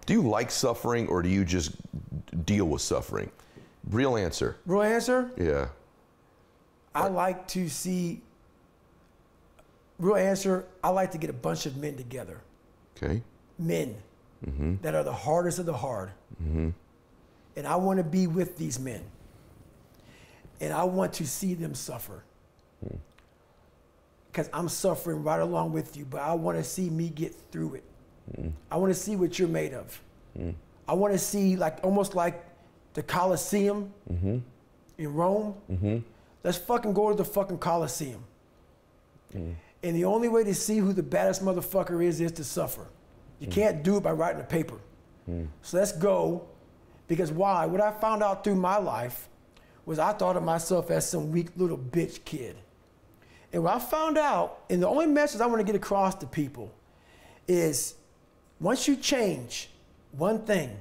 Do you like suffering, or do you just deal with suffering? Real answer. Real answer? Yeah. I like to see, real answer, I like to get a bunch of men together. Okay. Men that are the hardest of the hard. And I want to be with these men. And I want to see them suffer. Because I'm suffering right along with you, but I want to see me get through it. I want to see what you're made of. I want to see, like, almost like the Colosseum in Rome. Let's fucking go to the fucking Colosseum. And the only way to see who the baddest motherfucker is to suffer. You can't do it by writing a paper. So let's go. Because why? What I found out through my life was I thought of myself as some weak little bitch kid. And what I found out, and the only message I want to get across to people is, once you change one thing,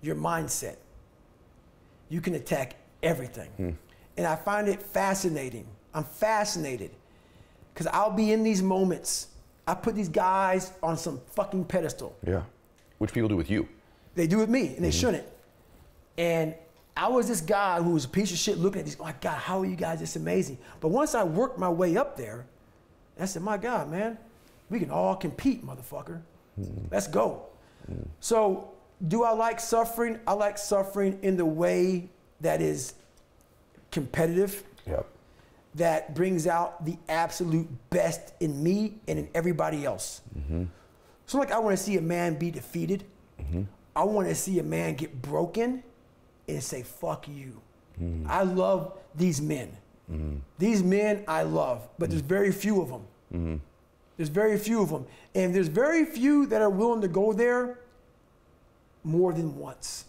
your mindset, you can attack everything. And I find it fascinating. I'm fascinated because I'll be in these moments. I put these guys on some fucking pedestal. Yeah. Which people do with you. They do with me, and they shouldn't. And I was this guy who was a piece of shit looking at these, oh my God, how are you guys this amazing? But once I worked my way up there, I said, my God, man, we can all compete, motherfucker. Let's go. So do I like suffering? I like suffering in the way that is competitive. Yep. That brings out the absolute best in me and in everybody else. So like, I want to see a man be defeated. I want to see a man get broken and say, fuck you. I love these men. These men I love, but there's very few of them. There's very few of them. And there's very few that are willing to go there more than once.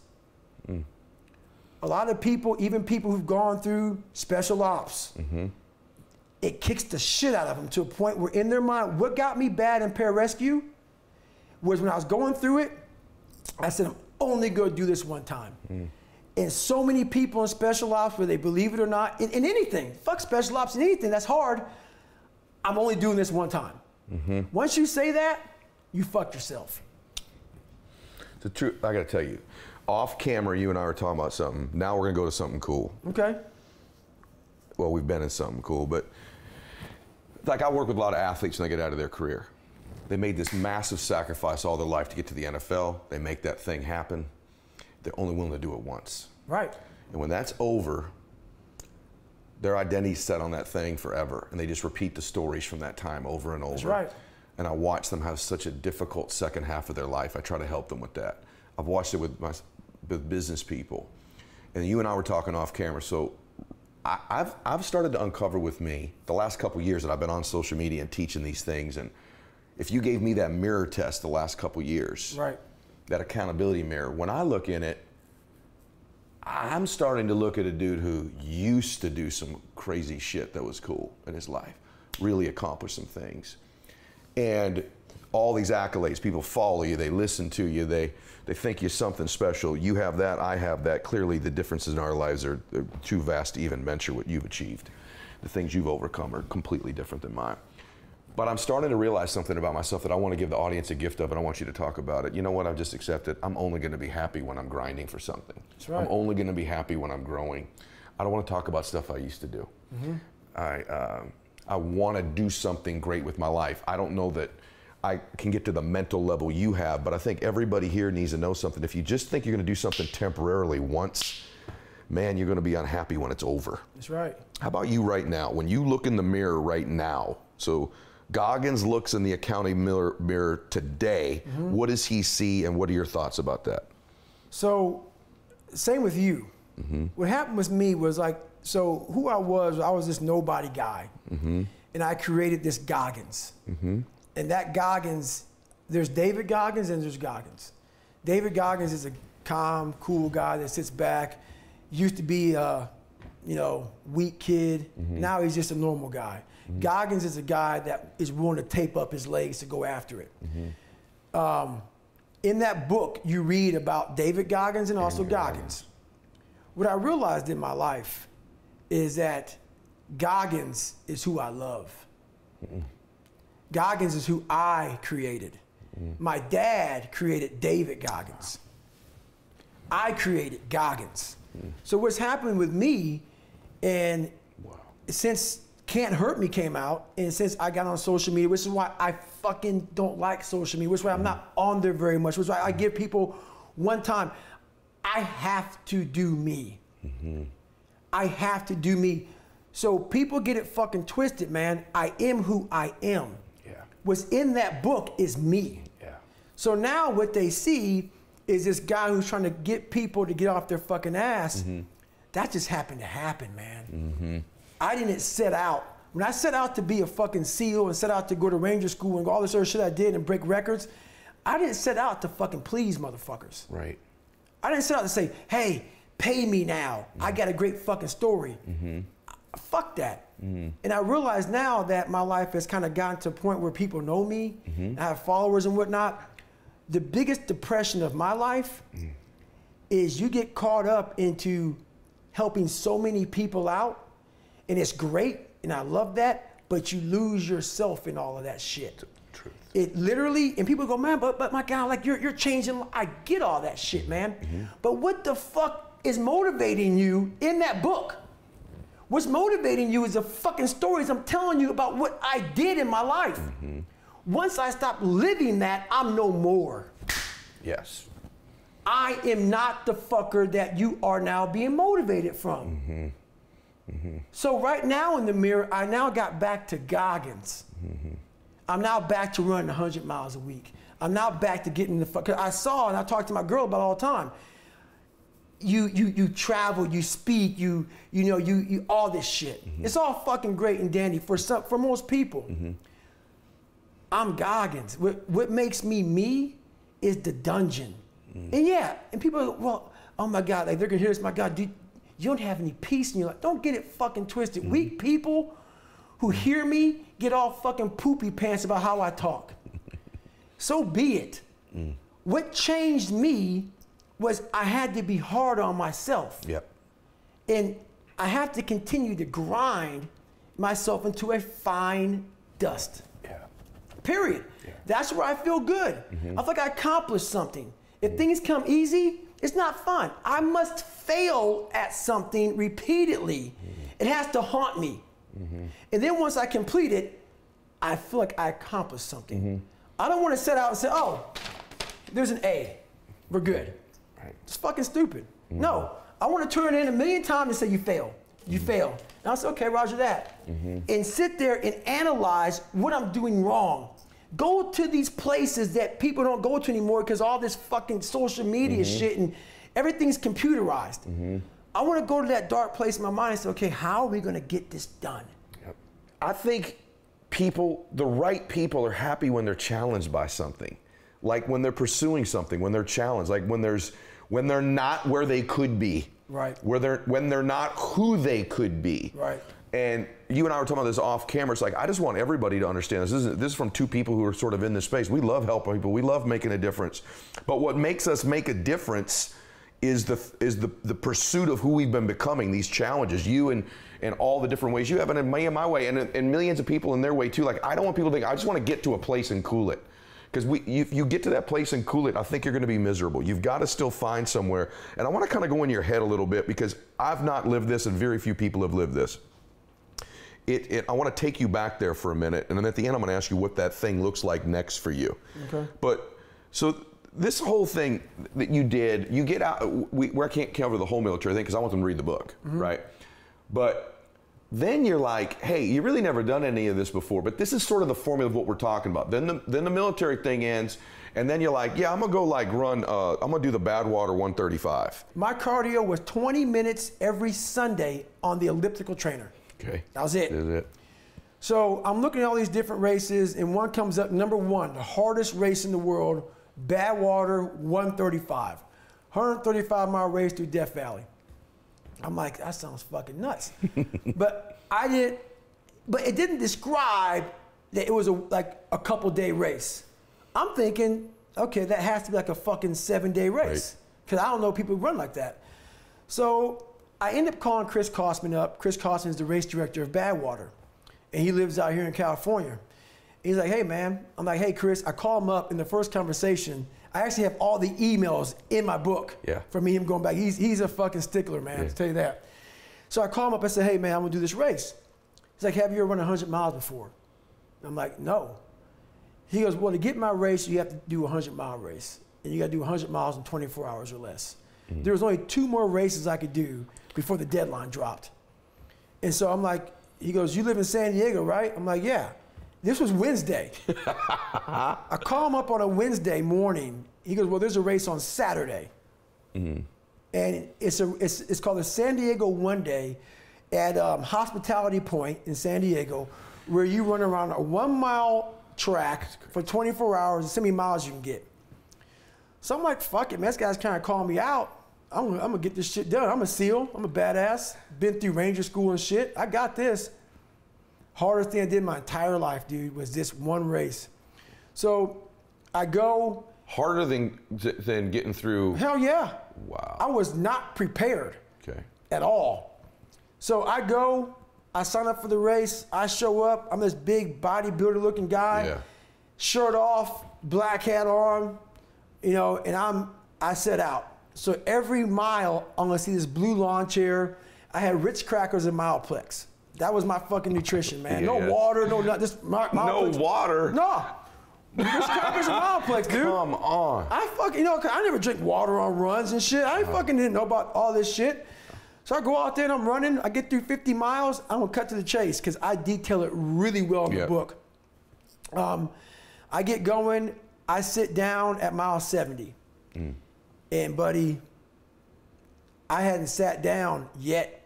A lot of people, even people who've gone through special ops, it kicks the shit out of them to a point where in their mind, what got me bad in pararescue was when I was going through it, I said, I'm only gonna do this one time. And so many people in special ops, whether they believe it or not, in anything, fuck special ops in anything, that's hard, I'm only doing this one time. Once you say that, you fucked yourself. The truth, I gotta tell you, off camera, you and I were talking about something. Now we're gonna go to something cool. Okay. Well, we've been in something cool, but like, I work with a lot of athletes when they get out of their career. They made this massive sacrifice all their life to get to the NFL. They make that thing happen. They're only willing to do it once. Right. And when that's over, their identity's set on that thing forever. And they just repeat the stories from that time over and over. That's right. And I watch them have such a difficult second half of their life. I try to help them with that. I've watched it with business people. And you and I were talking off camera. So I've started to uncover with me the last couple of years that I've been on social media and teaching these things. And if you gave me that mirror test the last couple of years, right, that accountability mirror, when I look in it, I'm starting to look at a dude who used to do some crazy shit that was cool in his life, really accomplished some things. And all these accolades, people follow you, they listen to you, they think you're something special. You have that, I have that. Clearly the differences in our lives are too vast to even mention what you've achieved. The things you've overcome are completely different than mine. But I'm starting to realize something about myself that I want to give the audience a gift of, and I want you to talk about it. You know what? I've just accepted. I'm only going to be happy when I'm grinding for something. That's right. I'm only going to be happy when I'm growing. I don't want to talk about stuff I used to do. I want to do something great with my life. I don't know that I can get to the mental level you have, but I think everybody here needs to know something. If you just think you're going to do something temporarily once, man, you're going to be unhappy when it's over. That's right. How about you right now? When you look in the mirror right now, so Goggins looks in the accounting mirror today, what does he see, and what are your thoughts about that? So, same with you. What happened with me was like, so who I was this nobody guy. And I created this Goggins. And that Goggins, there's David Goggins and there's Goggins. David Goggins is a calm, cool guy that sits back. Used to be a, weak kid. Now he's just a normal guy. Goggins is a guy that is willing to tape up his legs to go after it. In that book, you read about David Goggins and also Goggins. What I realized in my life is that Goggins is who I love. Goggins is who I created. My dad created David Goggins. I created Goggins. So what's happening with me, and since Can't Hurt Me came out, and since I got on social media, which is why I fucking don't like social media, which is why I'm not on there very much, which is why I give people one time, I have to do me. I have to do me. So people get it fucking twisted, man. I am who I am. What's in that book is me. So now what they see is this guy who's trying to get people to get off their fucking ass. That just happened to happen, man. I didn't set out. When I set out to be a fucking SEAL and set out to go to Ranger School and all this other shit I did and break records, I didn't set out to fucking please motherfuckers. Right. I didn't set out to say, hey, pay me now. I got a great fucking story. Fuck that. And I realize now that my life has kind of gotten to a point where people know me, I have followers and whatnot. The biggest depression of my life is you get caught up into helping so many people out, and it's great, and I love that, but you lose yourself in all of that shit. Truth. It literally, and people go, man, but my God, like you're changing. I get all that shit, man. But what the fuck is motivating you in that book? What's motivating you is the fucking stories I'm telling you about what I did in my life. Once I stop living that, I'm no more. Yes. I am not the fucker that you are now being motivated from. So right now in the mirror, I now got back to Goggins. I'm now back to running 100 miles a week. I'm now back to getting the fuck. I saw, and I talk to my girl about it all the time. You travel, you speak, you all this shit. It's all fucking great and dandy for most people. I'm Goggins. What makes me me is the dungeon. And yeah, and people are, well, oh my God, like they're gonna hear this, my God, you don't have any peace in your life. Don't get it fucking twisted. Weak people who hear me get all fucking poopy pants about how I talk. So be it. What changed me was I had to be hard on myself. And I have to continue to grind myself into a fine dust. Period. That's where I feel good. I feel like I accomplished something. If things come easy, it's not fun. I must fail at something repeatedly. It has to haunt me. And then once I complete it, I feel like I accomplished something. I don't want to set out and say, oh, there's an A. We're good. It's fucking stupid. No, I want to turn it in a million times and say you failed. You failed. And I'll say, okay, roger that. And sit there and analyze what I'm doing wrong. Go to these places that people don't go to anymore because all this fucking social media shit and everything's computerized. I want to go to that dark place in my mind and say, okay, how are we going to get this done? I think the right people are happy when they're challenged by something. Like when they're pursuing something, when they're challenged, like when they're not where they could be. When they're not who they could be. And you and I were talking about this off camera. It's like, I just want everybody to understand this. This is from two people who are sort of in this space. We love helping people. We love making a difference. But what makes us make a difference is the pursuit of who we've been becoming, these challenges, you and all the different ways you have, and in my way, and millions of people in their way too. Like, I don't want people to think, I just want to get to a place and cool it. Because if you get to that place and cool it, I think you're going to be miserable. You've got to still find somewhere. And I want to kind of go in your head a little bit because I've not lived this and very few people have lived this. I want to take you back there for a minute, and then at the end I'm going to ask you what that thing looks like next for you. But so this whole thing that you did, you get out, I can't cover the whole military thing because I want them to read the book, right? But then you're like, hey, you really never done any of this before, but this is sort of the formula of what we're talking about. Then the military thing ends, and then you're like, yeah, I'm gonna go like run, I'm gonna do the Badwater 135. My cardio was 20 minutes every Sunday on the elliptical trainer. Okay. That was it. That is it. So I'm looking at all these different races, and one comes up, number one, the hardest race in the world, Badwater 135. 135-mile race through Death Valley. I'm like, that sounds fucking nuts. But it didn't describe that it was like a couple-day race. I'm thinking, okay, that has to be like a fucking 7-day race. Because I don't know people who run like that. So I end up calling Chris Kosman up. Chris Kosman is the race director of Badwater. And he lives out here in California. He's like, hey, man. I'm like, hey, Chris. I call him up in the first conversation. I actually have all the emails in my book from me, him going back. He's a fucking stickler, man, to tell you that. So I call him up. I said, hey, man, I'm going to do this race. He's like, have you ever run 100 miles before? I'm like, no. He goes, well, to get my race, you have to do a 100-mile race. And you got to do 100 miles in 24 hours or less. There was only 2 more races I could do before the deadline dropped. And so I'm like, he goes, you live in San Diego, right? I'm like, yeah. This was Wednesday. I call him up on a Wednesday morning. He goes, well, there's a race on Saturday. And it's called the San Diego One Day at Hospitality Point in San Diego, where you run around a 1-mile track for 24 hours and see how many miles you can get. So I'm like, fuck it, man. This guy's kind of calling me out. I'm gonna get this shit done. I'm a SEAL. I'm a badass. Been through Ranger school and shit. I got this. Hardest thing I did my entire life, dude, was this one race. So I go. Harder than getting through? Hell yeah. Wow. I was not prepared at all. So I go, I sign up for the race, I show up, I'm this big bodybuilder looking guy, shirt off, black hat on, you know, and I set out. So every mile, I'm gonna see this blue lawn chair. I had Ritz crackers and Mylett. That was my fucking nutrition, man. No water, no nothing. Just no water? No. Ritz crackers and Mylett, dude. Come on. I fucking, you know, I never drink water on runs and shit. I fucking didn't know about all this shit. So I go out there and I'm running. I get through 50 miles. I'm gonna cut to the chase because I detail it really well in the book. I get going. I sit down at mile 70. And buddy, I hadn't sat down yet.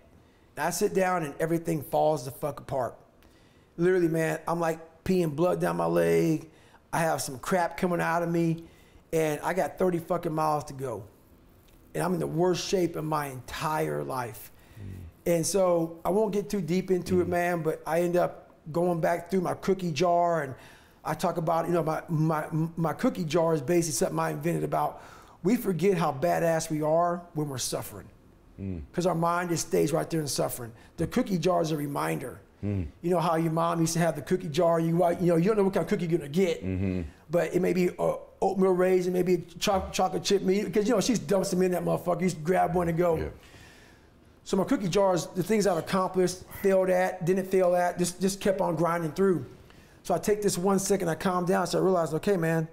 I sit down and everything falls the fuck apart. Literally, man, I'm like peeing blood down my leg. I have some crap coming out of me, and I got 30 fucking miles to go. And I'm in the worst shape of my entire life. And so I won't get too deep into it, man, but I end up going back through my cookie jar, and I talk about, you know, my cookie jar is basically something I invented about. We forget how badass we are when we're suffering, because our mind just stays right there in suffering. The cookie jar is a reminder. You know how your mom used to have the cookie jar. You know, you don't know what kind of cookie you're gonna get, but it may be oatmeal raisin, maybe chocolate chip meat, because you know she's dumps them in that motherfucker. You just grab one and go. So my cookie jars, the things I've accomplished, failed at, didn't fail at, just kept on grinding through. So I take this 1 second, I calm down, so I realize, okay, man,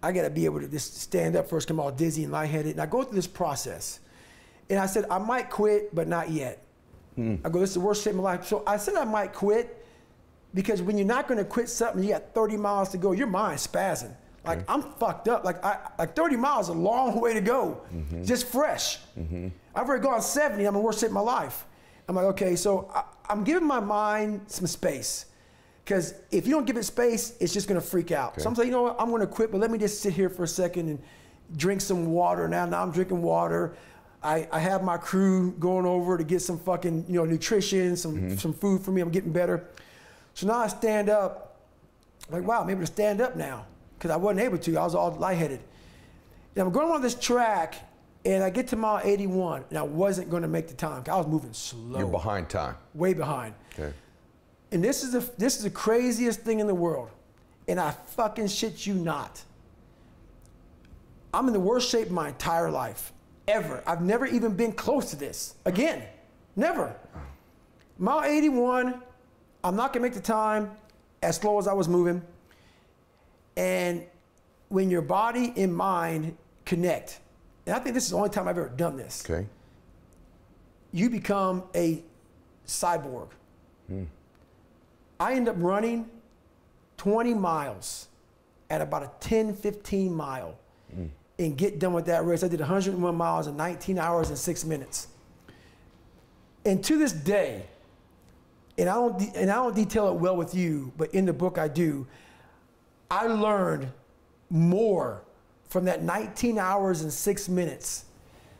I gotta be able to just stand up first, come all dizzy and lightheaded, and I go through this process. And I said, I might quit, but not yet. I go, this is the worst shape of my life. So I said I might quit because when you're not gonna quit something, you got 30 miles to go, your mind's spazzing. Like I'm fucked up. Like 30 miles is a long way to go, just fresh. I've already gone 70, I'm in the worst shape of my life. I'm like, okay, so I'm giving my mind some space. Because if you don't give it space, it's just gonna freak out. So I'm saying, you know what, I'm gonna quit, but let me just sit here for a second and drink some water. Now I'm drinking water. I have my crew going over to get some fucking, you know, nutrition, some food for me. I'm getting better. So now I stand up, like, wow, I'm able to stand up now, because I wasn't able to. I was all lightheaded. And I'm going on this track, and I get to mile 81, and I wasn't going to make the time. I was moving slow. You're behind time. Way behind. And this is the craziest thing in the world, and I fucking shit you not. I'm in the worst shape of my entire life. Ever. I've never even been close to this. Again, never. Mile 81, I'm not gonna make the time as slow as I was moving. And when your body and mind connect, and I think this is the only time I've ever done this, you become a cyborg. I end up running 20 miles at about a 10, 15 mile. And get done with that race. I did 101 miles in 19 hours and 6 minutes. And to this day, and I don't detail it well with you, but in the book I do, I learned more from that 19 hours and 6 minutes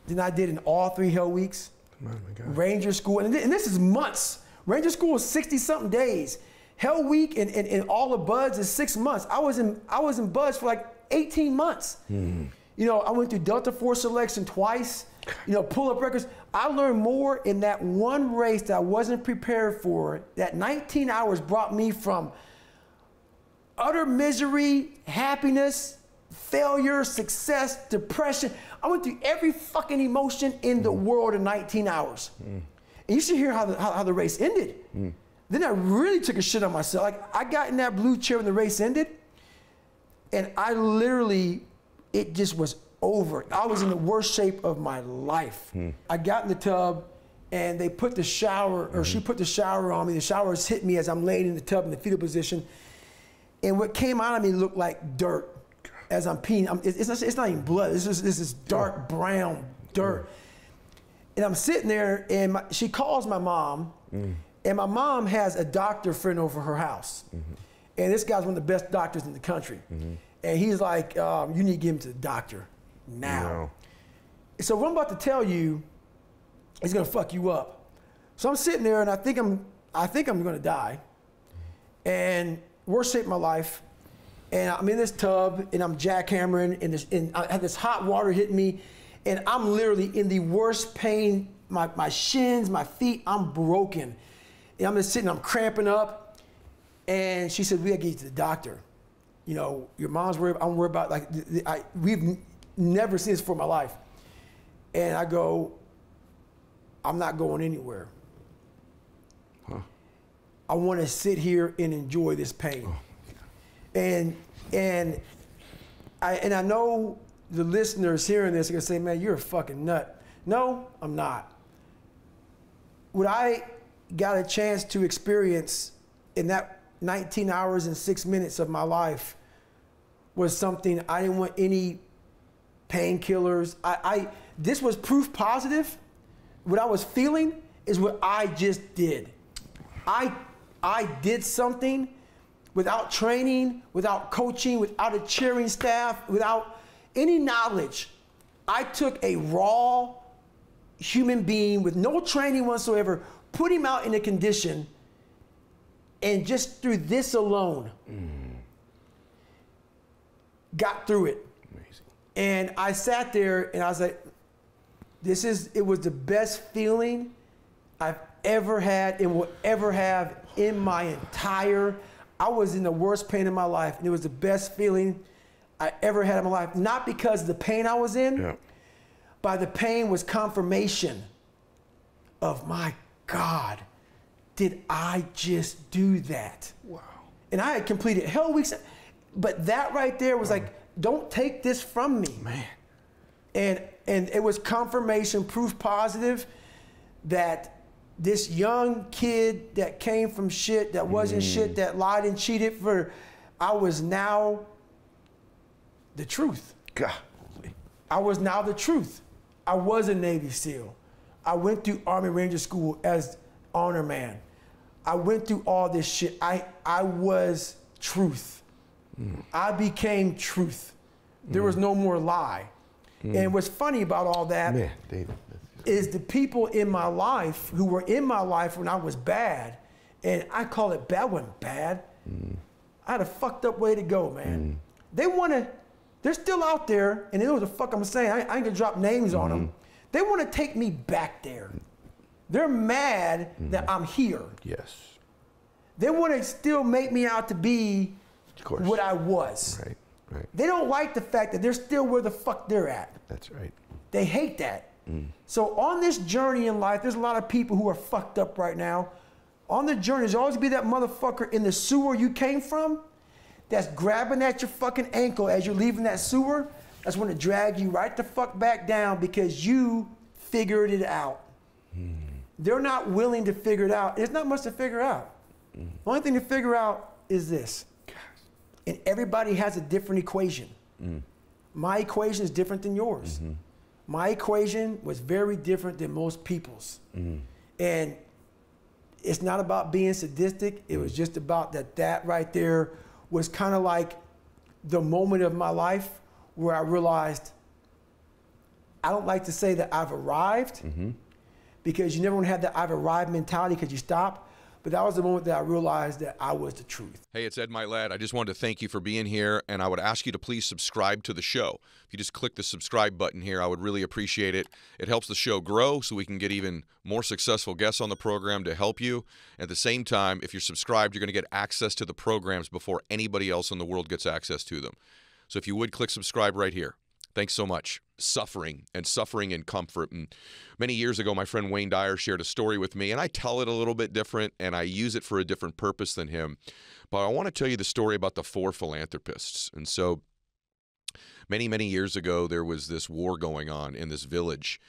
than I did in all 3 Hell Weeks. Oh my God. Ranger school, and this is months. Ranger school is 60-something days. Hell Week and all the buds is 6 months. I was in buds for like 18 months. You know, I went through Delta Force selection twice, you know, pull-up records. I learned more in that one race that I wasn't prepared for. That 19 hours brought me from utter misery, happiness, failure, success, depression. I went through every fucking emotion in the world in 19 hours. And you should hear how the race ended. Then I really took a shit on myself. Like, I got in that blue chair when the race ended, and I literally, it just was over. I was in the worst shape of my life. I got in the tub, and they put the shower, or she put the shower on me. The showers hit me as I'm laying in the tub in the fetal position. And what came out of me looked like dirt as I'm peeing. It's not even blood. This is dark brown dirt. And I'm sitting there, and she calls my mom, and my mom has a doctor friend over her house. And this guy's one of the best doctors in the country. And he's like, you need to get him to the doctor now. No. So what I'm about to tell you is gonna fuck you up. So I'm sitting there, and I think I'm gonna die. And worst shape of my life. And I'm in this tub, and I'm jackhammering, and I have this hot water hitting me, and I'm literally in the worst pain. My shins, my feet, I'm broken. And I'm just sitting, I'm cramping up. And she said, we gotta get you to the doctor. You know, your mom's worried, I'm worried about, like, we've never seen this before in my life. And I go, I'm not going anywhere. I wanna sit here and enjoy this pain. And I know the listeners hearing this are gonna say, man, you're a fucking nut. No, I'm not. What I got a chance to experience in that 19 hours and 6 minutes of my life was something I didn't want any painkillers. This was proof positive. What I was feeling is what I just did. I did something without training, without coaching, without a cheering staff, without any knowledge. I took a raw human being with no training whatsoever, put him out in a condition, and just through this alone, got through it. Amazing. And I sat there and I was like, it was the best feeling I've ever had and will ever have in my entire, I was in the worst pain in my life, and it was the best feeling I ever had in my life. Not because of the pain I was in, but the pain was confirmation of, my God, did I just do that? Wow. And I had completed hell weeks, but that right there was like, don't take this from me. Man. And it was confirmation, proof positive that this young kid that came from shit, that wasn't shit, that lied and cheated I was now the truth. God. I was now the truth. I was a Navy SEAL. I went through Army Ranger School as honor man. I went through all this shit. I was truth. I became truth. There was no more lie. And what's funny about all that is the people in my life who were in my life when I was bad, and I call it bad, wasn't bad. I had a fucked up way to go, man. They're still out there, and they know what the fuck I'm saying. I ain't gonna drop names on them. They wanna take me back there. They're mad that I'm here. Yes. They wanna still make me out to be what I was. Right, right. They don't like the fact that they're still where the fuck they're at. That's right. They hate that. So on this journey in life, there's a lot of people who are fucked up right now. On the journey, there's always be that motherfucker in the sewer you came from that's grabbing at your fucking ankle as you're leaving that sewer. That's when it drag you right the fuck back down because you figured it out. They're not willing to figure it out. There's not much to figure out. The only thing to figure out is this. And everybody has a different equation. My equation is different than yours. My equation was very different than most people's. And it's not about being sadistic. It was just about that right there was kind of like the moment of my life where I realized I don't like to say that I've arrived because you never want to have that I've arrived mentality because you stop. But that was the moment that I realized that I was the truth. Hey, it's Ed Mylett. I just wanted to thank you for being here, and I would ask you to please subscribe to the show. If you just click the subscribe button here, I would really appreciate it. It helps the show grow so we can get even more successful guests on the program to help you. At the same time, if you're subscribed, you're going to get access to the programs before anybody else in the world gets access to them. So if you would, click subscribe right here. Thanks so much. Suffering and comfort. And many years ago, my friend Wayne Dyer shared a story with me, and I tell it a little bit different, and I use it for a different purpose than him. But I want to tell you the story about the 4 philanthropists. And so many, many years ago, there was this war going on in this village.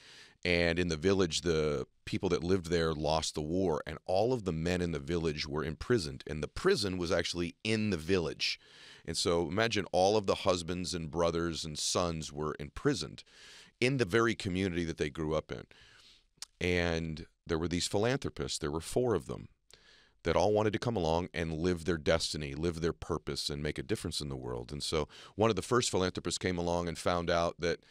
And in the village, the people that lived there lost the war, and all of the men in the village were imprisoned. And the prison was actually in the village. And so imagine all of the husbands and brothers and sons were imprisoned in the very community that they grew up in. And there were these philanthropists. There were 4 of them that all wanted to come along and live their destiny, live their purpose, and make a difference in the world. And so one of the first philanthropists came along and found out that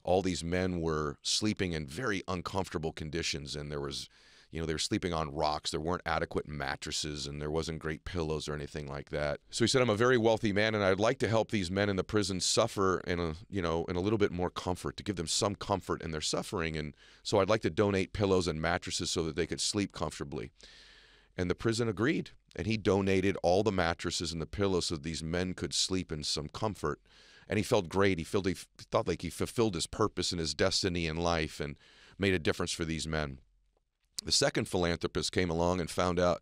all these men were sleeping in very uncomfortable conditions, and there was, they were sleeping on rocks. There weren't adequate mattresses, and there wasn't great pillows or anything like that. So he said, I'm a very wealthy man, and I'd like to help these men in the prison suffer in a little bit more comfort, to give them some comfort in their suffering. And so I'd like to donate pillows and mattresses so that they could sleep comfortably. And the prison agreed, and he donated all the mattresses and the pillows so that these men could sleep in some comfort. And he felt great. He thought like he fulfilled his purpose and his destiny in life and made a difference for these men. The second philanthropist came along and found out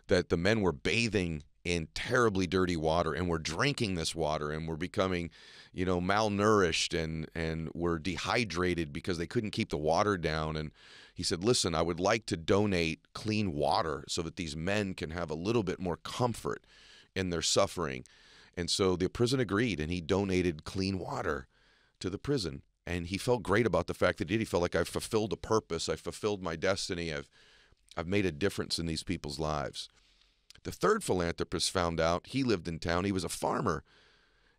that the men were bathing in terribly dirty water and were drinking this water and were becoming, malnourished and were dehydrated because they couldn't keep the water down. And he said, listen, I would like to donate clean water so that these men can have a little bit more comfort in their suffering. And so the prison agreed, and he donated clean water to the prison. And he felt great about the fact that he did. He felt like I've fulfilled a purpose. I've fulfilled my destiny. I've made a difference in these people's lives. The third philanthropist found out, he lived in town. He was a farmer.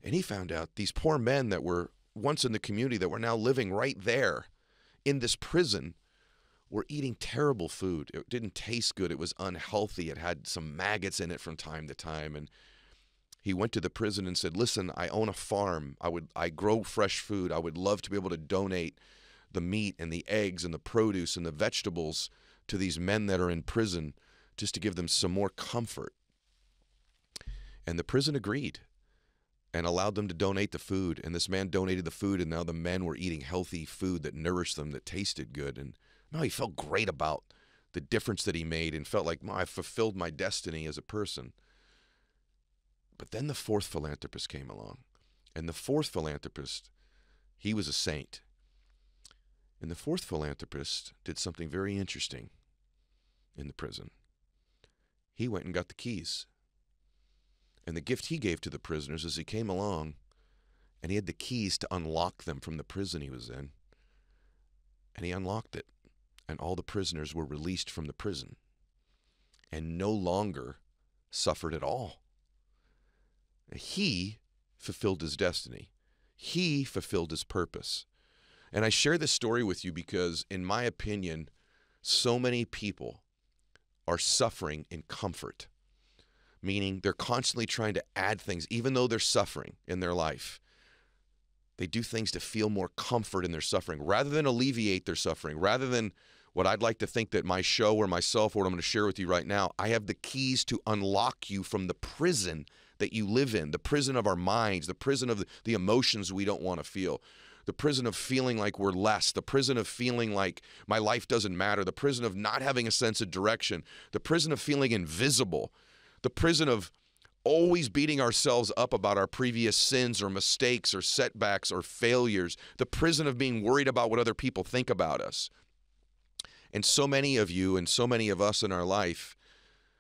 And he found out these poor men that were once in the community that were now living right there in this prison were eating terrible food. It didn't taste good. It was unhealthy. It had some maggots in it from time to time. And he went to the prison and said, listen, I own a farm. I grow fresh food. I would love to be able to donate the meat and the eggs and the produce and the vegetables to these men that are in prison just to give them some more comfort. And the prison agreed and allowed them to donate the food. And this man donated the food, and now the men were eating healthy food that nourished them, that tasted good. And now he felt great about the difference that he made and felt like, I fulfilled my destiny as a person. But then the 4th philanthropist came along. And the 4th philanthropist, he was a saint. And the 4th philanthropist did something very interesting in the prison. He went and got the keys. And the gift he gave to the prisoners is he came along and he had the keys to unlock them from the prison he was in. And he unlocked it. And all the prisoners were released from the prison and no longer suffered at all. He fulfilled his destiny. He fulfilled his purpose. And I share this story with you because, in my opinion, so many people are suffering in comfort, meaning they're constantly trying to add things, even though they're suffering in their life. They do things to feel more comfort in their suffering rather than alleviate their suffering, rather than what I'd like to think that my show or myself, or what I'm going to share with you right now, I have the keys to unlock you from the prison that you live in, the prison of our minds, the prison of the emotions we don't want to feel, the prison of feeling like we're less, the prison of feeling like my life doesn't matter, the prison of not having a sense of direction, the prison of feeling invisible, the prison of always beating ourselves up about our previous sins or mistakes or setbacks or failures, the prison of being worried about what other people think about us. And so many of you and so many of us in our life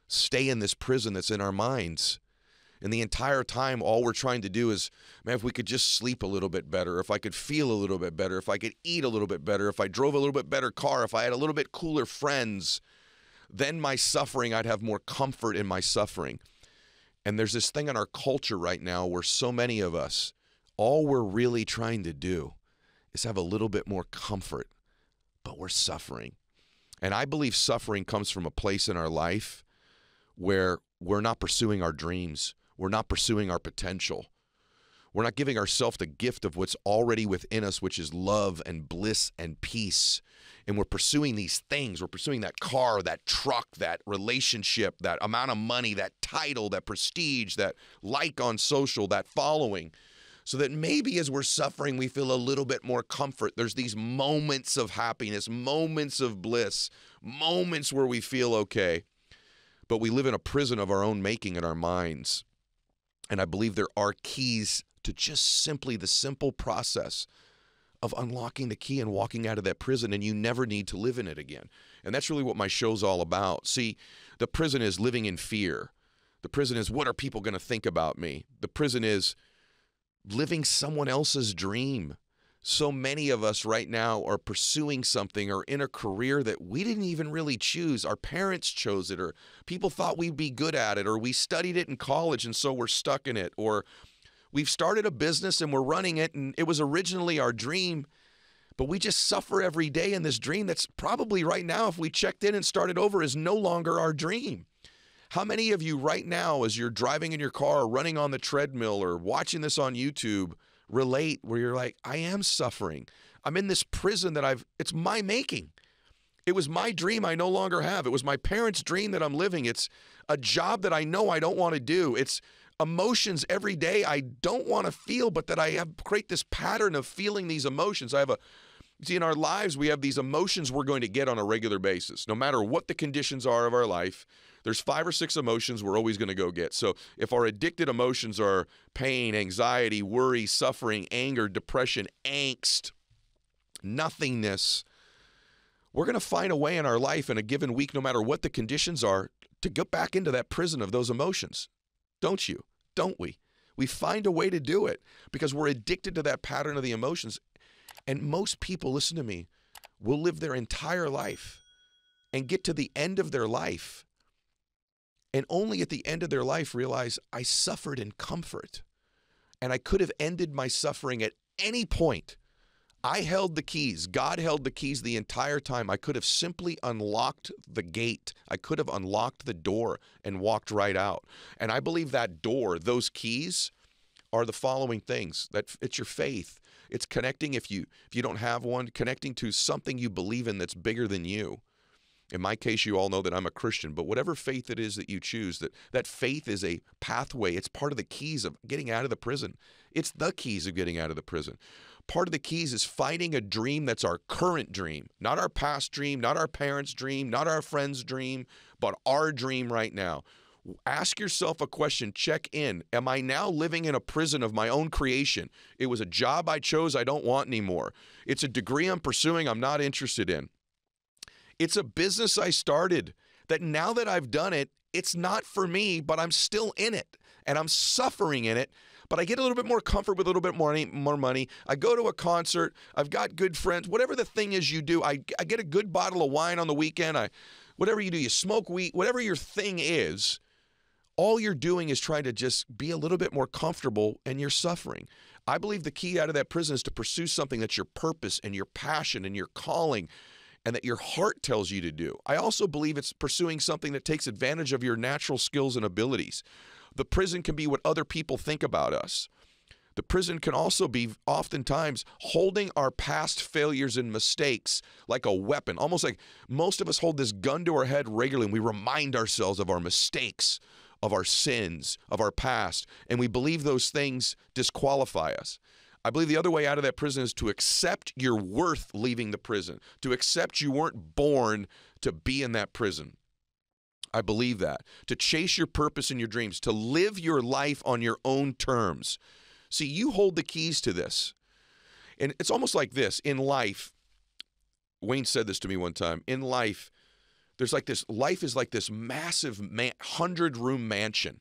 stay in this prison that's in our minds. And the entire time, all we're trying to do is, man, if we could just sleep a little bit better, if I could feel a little bit better, if I could eat a little bit better, if I drove a little bit better car, if I had a little bit cooler friends, then my suffering, I'd have more comfort in my suffering. And there's this thing in our culture right now where so many of us, all we're really trying to do is have a little bit more comfort, but we're suffering. And I believe suffering comes from a place in our life where we're not pursuing our dreams. We're not pursuing our potential. We're not giving ourselves the gift of what's already within us, which is love and bliss and peace. And we're pursuing these things. We're pursuing that car, that truck, that relationship, that amount of money, that title, that prestige, that like on social, that following. So that maybe as we're suffering, we feel a little bit more comfort. There's these moments of happiness, moments of bliss, moments where we feel okay. But we live in a prison of our own making in our minds. And I believe there are keys to just simply the simple process of unlocking the key and walking out of that prison, and you never need to live in it again. And that's really what my show's all about. See, the prison is living in fear. The prison is, what are people going to think about me? The prison is living someone else's dream. So many of us right now are pursuing something or in a career that we didn't even really choose. Our parents chose it, or people thought we'd be good at it, or we studied it in college and so we're stuck in it, or we've started a business and we're running it and it was originally our dream, but we just suffer every day in this dream that's probably right now, if we checked in and started over, is no longer our dream. How many of you right now, as you're driving in your car or running on the treadmill or watching this on YouTube, relate where you're like, I am suffering. I'm in this prison that it's my making. It was my dream I no longer have. It was my parents' dream that I'm living. It's a job that I know I don't want to do. It's emotions every day I don't want to feel, but that I create this pattern of feeling these emotions. See, in our lives, we have these emotions we're going to get on a regular basis. No matter what the conditions are of our life, there's 5 or 6 emotions we're always going to go get. So if our addicted emotions are pain, anxiety, worry, suffering, anger, depression, angst, nothingness, we're going to find a way in our life in a given week, no matter what the conditions are, to get back into that prison of those emotions. Don't you? Don't we? We find a way to do it because we're addicted to that pattern of the emotions. And most people, listen to me, will live their entire life and get to the end of their life and only at the end of their life realize, I suffered in comfort and I could have ended my suffering at any point. I held the keys. God held the keys the entire time. I could have simply unlocked the gate. I could have unlocked the door and walked right out. And I believe that door, those keys, are the following things. That it's your faith. It's connecting, if you don't have one, connecting to something you believe in that's bigger than you. In my case, you all know that I'm a Christian, but whatever faith it is that you choose, that faith is a pathway. It's part of the keys of getting out of the prison. It's the keys of getting out of the prison. Part of the keys is finding a dream that's our current dream, not our past dream, not our parents' dream, not our friend's dream, but our dream right now. Ask yourself a question, check in. Am I now living in a prison of my own creation? It was a job I chose I don't want anymore. It's a degree I'm pursuing I'm not interested in. It's a business I started that now that I've done it, it's not for me, but I'm still in it and I'm suffering in it. But I get a little bit more comfort with a little bit more money. I go to a concert. I've got good friends. Whatever the thing is you do, I get a good bottle of wine on the weekend. Whatever you do, you smoke weed, whatever your thing is, all you're doing is trying to just be a little bit more comfortable and you're suffering. I believe the key out of that prison is to pursue something that's your purpose and your passion and your calling and that your heart tells you to do. I also believe it's pursuing something that takes advantage of your natural skills and abilities. The prison can be what other people think about us. The prison can also be oftentimes holding our past failures and mistakes like a weapon, almost like most of us hold this gun to our head regularly and we remind ourselves of our mistakes, of our sins, of our past, and we believe those things disqualify us. I believe the other way out of that prison is to accept your worth leaving the prison, to accept you weren't born to be in that prison. I believe that. To chase your purpose and your dreams, to live your life on your own terms. See, you hold the keys to this. And it's almost like this. In life, Wayne said this to me one time, in life, life is like this massive 100-room mansion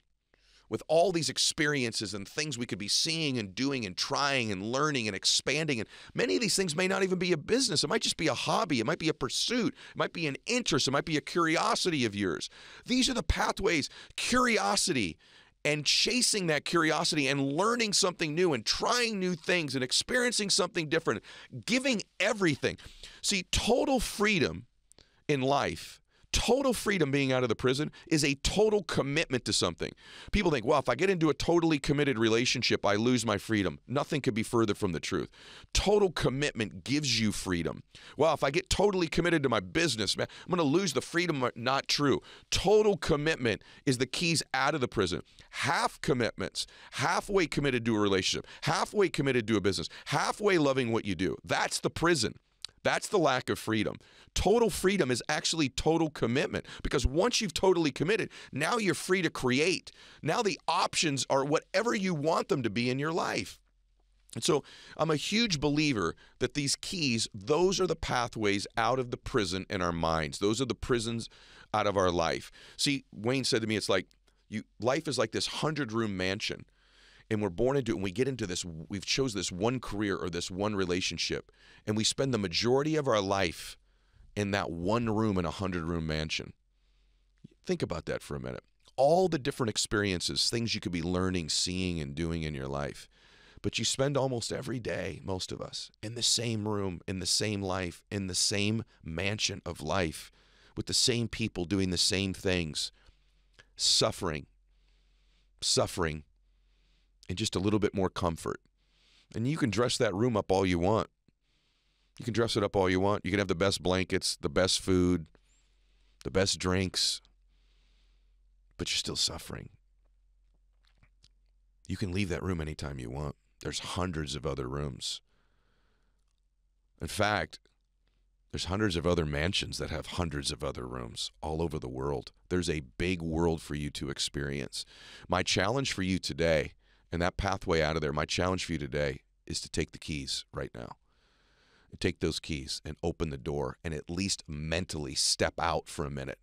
with all these experiences and things we could be seeing and doing and trying and learning and expanding. And many of these things may not even be a business. It might just be a hobby. It might be a pursuit. It might be an interest. It might be a curiosity of yours. These are the pathways, curiosity and chasing that curiosity and learning something new and trying new things and experiencing something different, giving everything. See, total freedom in life, Total freedom being out of the prison is a total commitment to something. People think, well, if I get into a totally committed relationship, I lose my freedom. Nothing could be further from the truth. Total commitment gives you freedom. Well, if I get totally committed to my business, man, I'm going to lose the freedom. Not true. Total commitment is the keys out of the prison. Half commitments, halfway committed to a relationship, halfway committed to a business, halfway loving what you do. That's the prison. That's the lack of freedom. Total freedom is actually total commitment, because once you've totally committed, now you're free to create. Now the options are whatever you want them to be in your life. And so I'm a huge believer that these keys, those are the pathways out of the prison in our minds. Those are the prisons out of our life. See, Wayne said to me, it's like life is like this 100-room mansion. And we're born into it, and we get into this, we've chose this one career or this one relationship, and we spend the majority of our life in that one room in a 100-room mansion. Think about that for a minute. All the different experiences, things you could be learning, seeing, and doing in your life. But you spend almost every day, most of us, in the same room, in the same life, in the same mansion of life, with the same people doing the same things, suffering, and just a little bit more comfort. And you can dress that room up all you want. You can dress it up all you want. You can have the best blankets, the best food, the best drinks, but you're still suffering. You can leave that room anytime you want. There's hundreds of other rooms. In fact, there's hundreds of other mansions that have hundreds of other rooms all over the world. There's a big world for you to experience. My challenge for you today, and that pathway out of there, my challenge for you today is to take the keys right now. Take those keys and open the door and at least mentally step out for a minute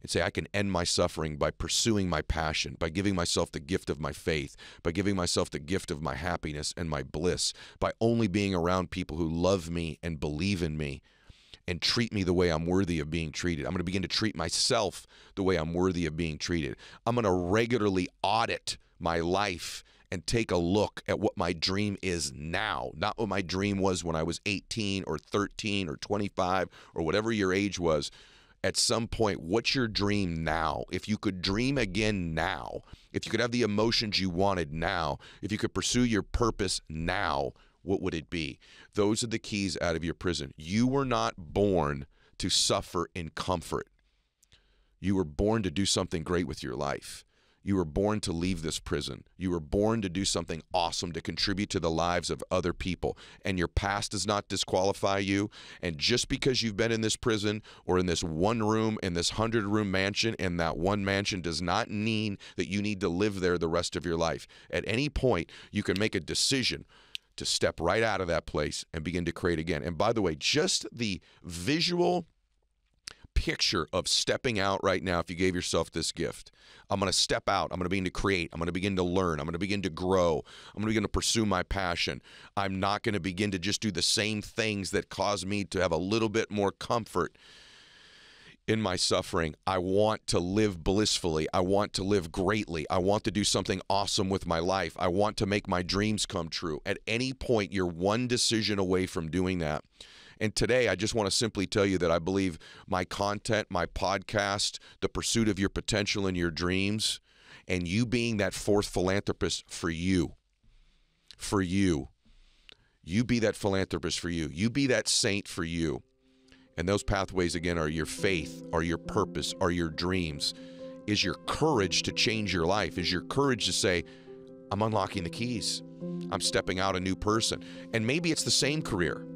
and say, I can end my suffering by pursuing my passion, by giving myself the gift of my faith, by giving myself the gift of my happiness and my bliss, by only being around people who love me and believe in me and treat me the way I'm worthy of being treated. I'm going to begin to treat myself the way I'm worthy of being treated. I'm going to regularly audit my life and take a look at what my dream is now, not what my dream was when I was 18 or 13 or 25 or whatever your age was. At some point, what's your dream now? If you could dream again now, if you could have the emotions you wanted now, if you could pursue your purpose now, what would it be? Those are the keys out of your prison. You were not born to suffer in comfort. You were born to do something great with your life. You were born to leave this prison. You were born to do something awesome, to contribute to the lives of other people. And your past does not disqualify you. And just because you've been in this prison or in this one room, in this 100-room mansion, and that one mansion does not mean that you need to live there the rest of your life. At any point, you can make a decision to step right out of that place and begin to create again. And by the way, just the visual picture of stepping out right now, if you gave yourself this gift, I'm going to step out. I'm going to begin to create. I'm going to begin to learn. I'm going to begin to grow. I'm going to begin to pursue my passion. I'm not going to begin to just do the same things that cause me to have a little bit more comfort in my suffering. I want to live blissfully. I want to live greatly. I want to do something awesome with my life. I want to make my dreams come true. At any point, you're one decision away from doing that. And today, I just want to simply tell you that I believe my content, my podcast, the pursuit of your potential and your dreams, and you being that fourth philanthropist for you. You be that philanthropist for you. You be that saint for you. And those pathways, again, are your faith, are your purpose, are your dreams, is your courage to change your life, is your courage to say, I'm unlocking the keys. I'm stepping out a new person. And maybe it's the same career.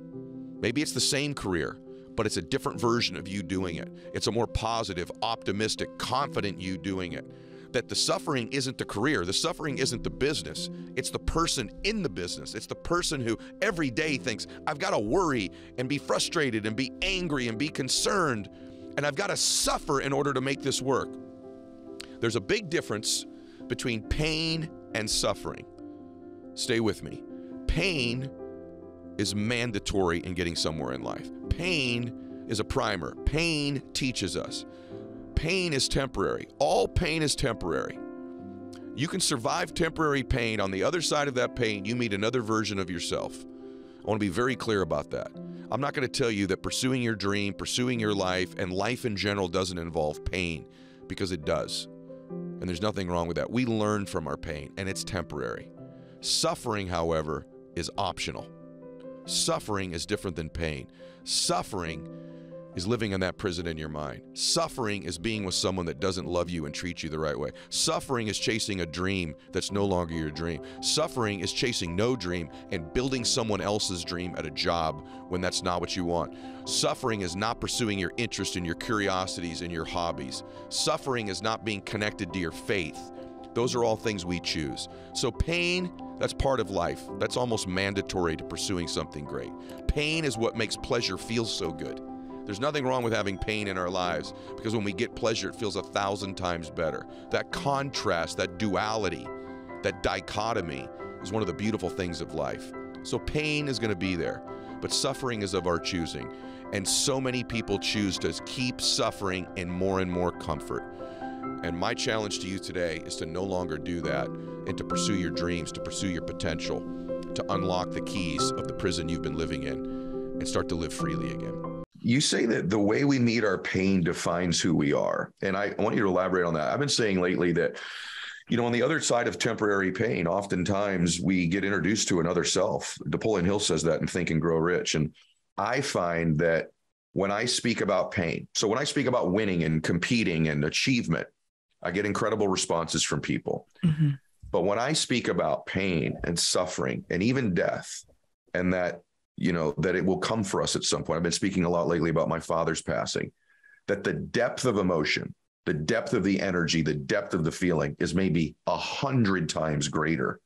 Maybe it's the same career, but it's a different version of you doing it. It's a more positive, optimistic, confident you doing it. That the suffering isn't the career. The suffering isn't the business. It's the person in the business. It's the person who every day thinks, I've got to worry and be frustrated and be angry and be concerned, and I've got to suffer in order to make this work. There's a big difference between pain and suffering. Stay with me. Pain is mandatory in getting somewhere in life. Pain is a primer. Pain teaches us. Pain is temporary. All pain is temporary. You can survive temporary pain. On the other side of that pain, you meet another version of yourself. I want to be very clear about that. I'm not going to tell you that pursuing your dream, pursuing your life, and life in general doesn't involve pain, because it does. And there's nothing wrong with that. We learn from our pain, and it's temporary. Suffering, however, is optional. Suffering is different than pain. Suffering is living in that prison in your mind. Suffering is being with someone that doesn't love you and treat you the right way. Suffering is chasing a dream that's no longer your dream. Suffering is chasing no dream and building someone else's dream at a job when that's not what you want. Suffering is not pursuing your interest and your curiosities and your hobbies. Suffering is not being connected to your faith. Those are all things we choose. So pain, that's part of life. That's almost mandatory to pursuing something great. Pain is what makes pleasure feel so good. There's nothing wrong with having pain in our lives, because when we get pleasure, it feels 1,000 times better. That contrast, that duality, that dichotomy is one of the beautiful things of life. So pain is going to be there, but suffering is of our choosing. And so many people choose to keep suffering in more and more comfort. And my challenge to you today is to no longer do that, and to pursue your dreams, to pursue your potential, to unlock the keys of the prison you've been living in and start to live freely again. You say that the way we meet our pain defines who we are. And I want you to elaborate on that. I've been saying lately that, on the other side of temporary pain, oftentimes we get introduced to another self. Napoleon Hill says that in Think and Grow Rich. And I find that when I speak about pain, so when I speak about winning and competing and achievement, I get incredible responses from people. Mm-hmm. But when I speak about pain and suffering and even death, and that that it will come for us at some point. I've been speaking a lot lately about my father's passing, that the depth of emotion, the depth of the energy, the depth of the feeling is maybe 100 times greater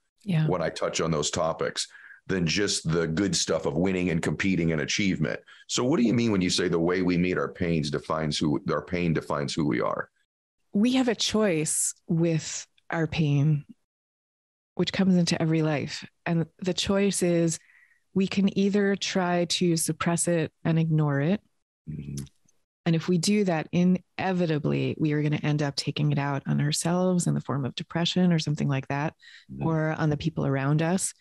when I touch on those topics than just the good stuff of winning and competing and achievement. So what do you mean when you say the way we meet our pain defines who we are? We have a choice with our pain, which comes into every life. And the choice is, we can either try to suppress it and ignore it. Mm-hmm. And if we do that, inevitably, we are going to end up taking it out on ourselves in the form of depression or something like that, or on the people around us.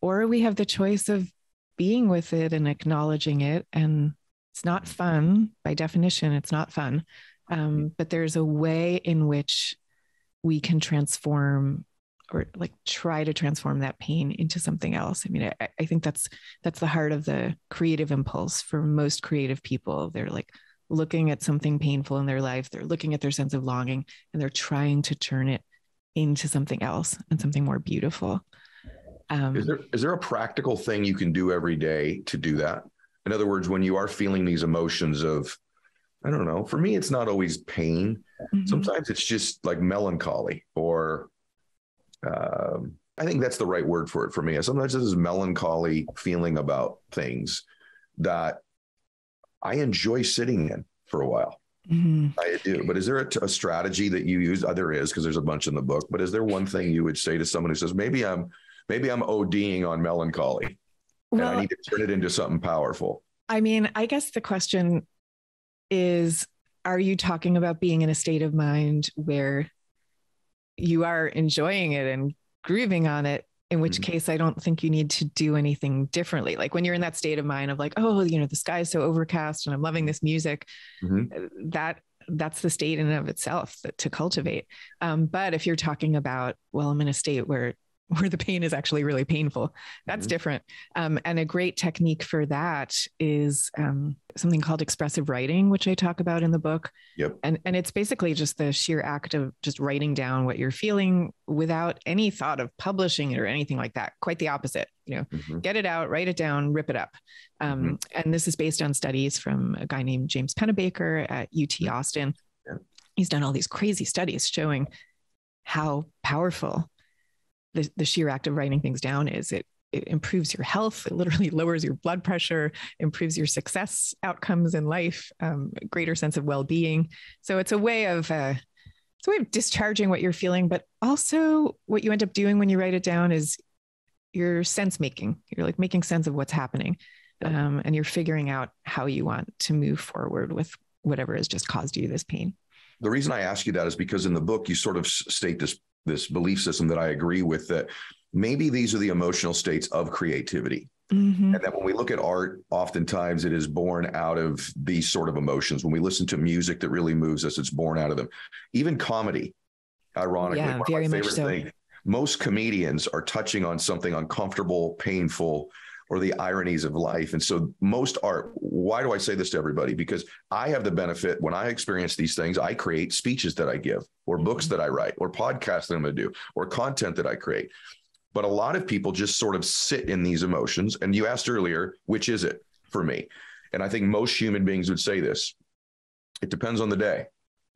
Or we have the choice of being with it and acknowledging it. And it's not fun. By definition, it's not fun. But there's a way in which we can transform, or try to transform that pain into something else. I mean, I think that's the heart of the creative impulse for most creative people. They're looking at something painful in their life. They're looking at their sense of longing, and they're trying to turn it into something else and something more beautiful. Is there a practical thing you can do every day to do that? In other words, when you are feeling these emotions of, I don't know, for me, it's not always pain. Mm-hmm. Sometimes it's just like melancholy, or I think that's the right word for it for me. Sometimes there's this melancholy feeling about things that I enjoy sitting in for a while. Mm-hmm. I do. But is there a strategy that you use? There is, because there's a bunch in the book. But is there one thing you would say to someone who says, maybe I'm ODing on melancholy, and I need to turn it into something powerful? I mean, I guess the question is, are you talking about being in a state of mind where you are enjoying it and grieving on it, in which case I don't think you need to do anything differently. Like when you're in that state of mind of the sky is so overcast and I'm loving this music, that's the state in and of itself to cultivate. But if you're talking about, I'm in a state where the pain is actually really painful, that's different. And a great technique for that is something called expressive writing, which I talk about in the book. Yep. And it's basically just the sheer act of just writing down what you're feeling without any thought of publishing it or anything like that. Quite the opposite, get it out, write it down, rip it up. And this is based on studies from a guy named James Pennebaker at UT Austin. Yeah. He's done all these crazy studies showing how powerful the sheer act of writing things down is. It improves your health. It literally lowers your blood pressure, improves your success outcomes in life, a greater sense of well-being. So it's a way of discharging what you're feeling, but also what you end up doing when you write it down is you're sense making. You're making sense of what's happening. And you're figuring out how you want to move forward with whatever has just caused you this pain. The reason I ask you that is because in the book, you sort of state this belief system that I agree with, that maybe these are the emotional states of creativity. And that when we look at art, oftentimes it is born out of these sort of emotions. When we listen to music that really moves us, it's born out of them. Even comedy, ironically, Yeah, one of very my much favorite so. things. Most comedians are touching on something uncomfortable, painful, or the ironies of life. And so most art, why do I say this to everybody? Because I have the benefit when I experience these things, I create speeches that I give, or books that I write, or podcasts that I'm going to do, or content that I create. But a lot of people just sort of sit in these emotions. And you asked earlier, which is it for me? And I think most human beings would say this. It depends on the day.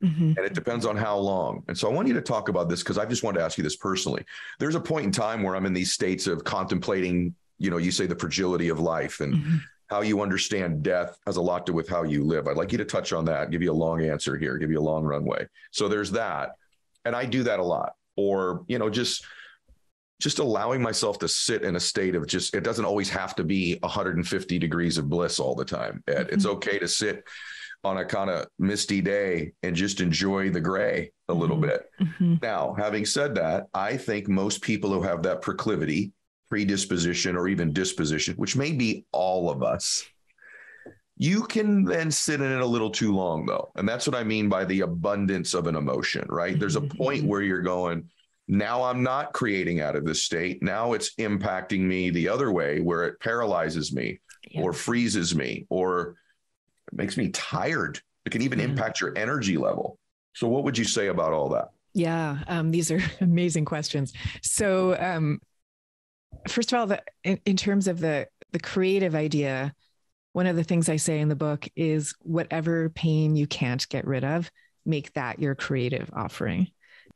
And it depends on how long. And so I want you to talk about this because I just wanted to ask you this personally. There's a point in time where I'm in these states of contemplating, you say the fragility of life and how you understand death has a lot to do with how you live. I'd like you to touch on that, give you a long answer here, give you a long runway. So there's that. And I do that a lot. Or, just allowing myself to sit in a state of it doesn't always have to be 150 degrees of bliss all the time, Ed. It's okay to sit on a kind of misty day and just enjoy the gray a little bit. Now, having said that, I think most people who have that proclivity, predisposition, or even disposition, which may be all of us, you can then sit in it a little too long, though. And that's what I mean by the abundance of an emotion, right? There's a point where you're going, now I'm not creating out of this state. Now it's impacting me the other way where it paralyzes me or freezes me or it makes me tired. It can even impact your energy level. So what would you say about all that? Yeah, these are amazing questions. So first of all, in terms of the creative idea, one of the things I say in the book is whatever pain you can't get rid of, make that your creative offering.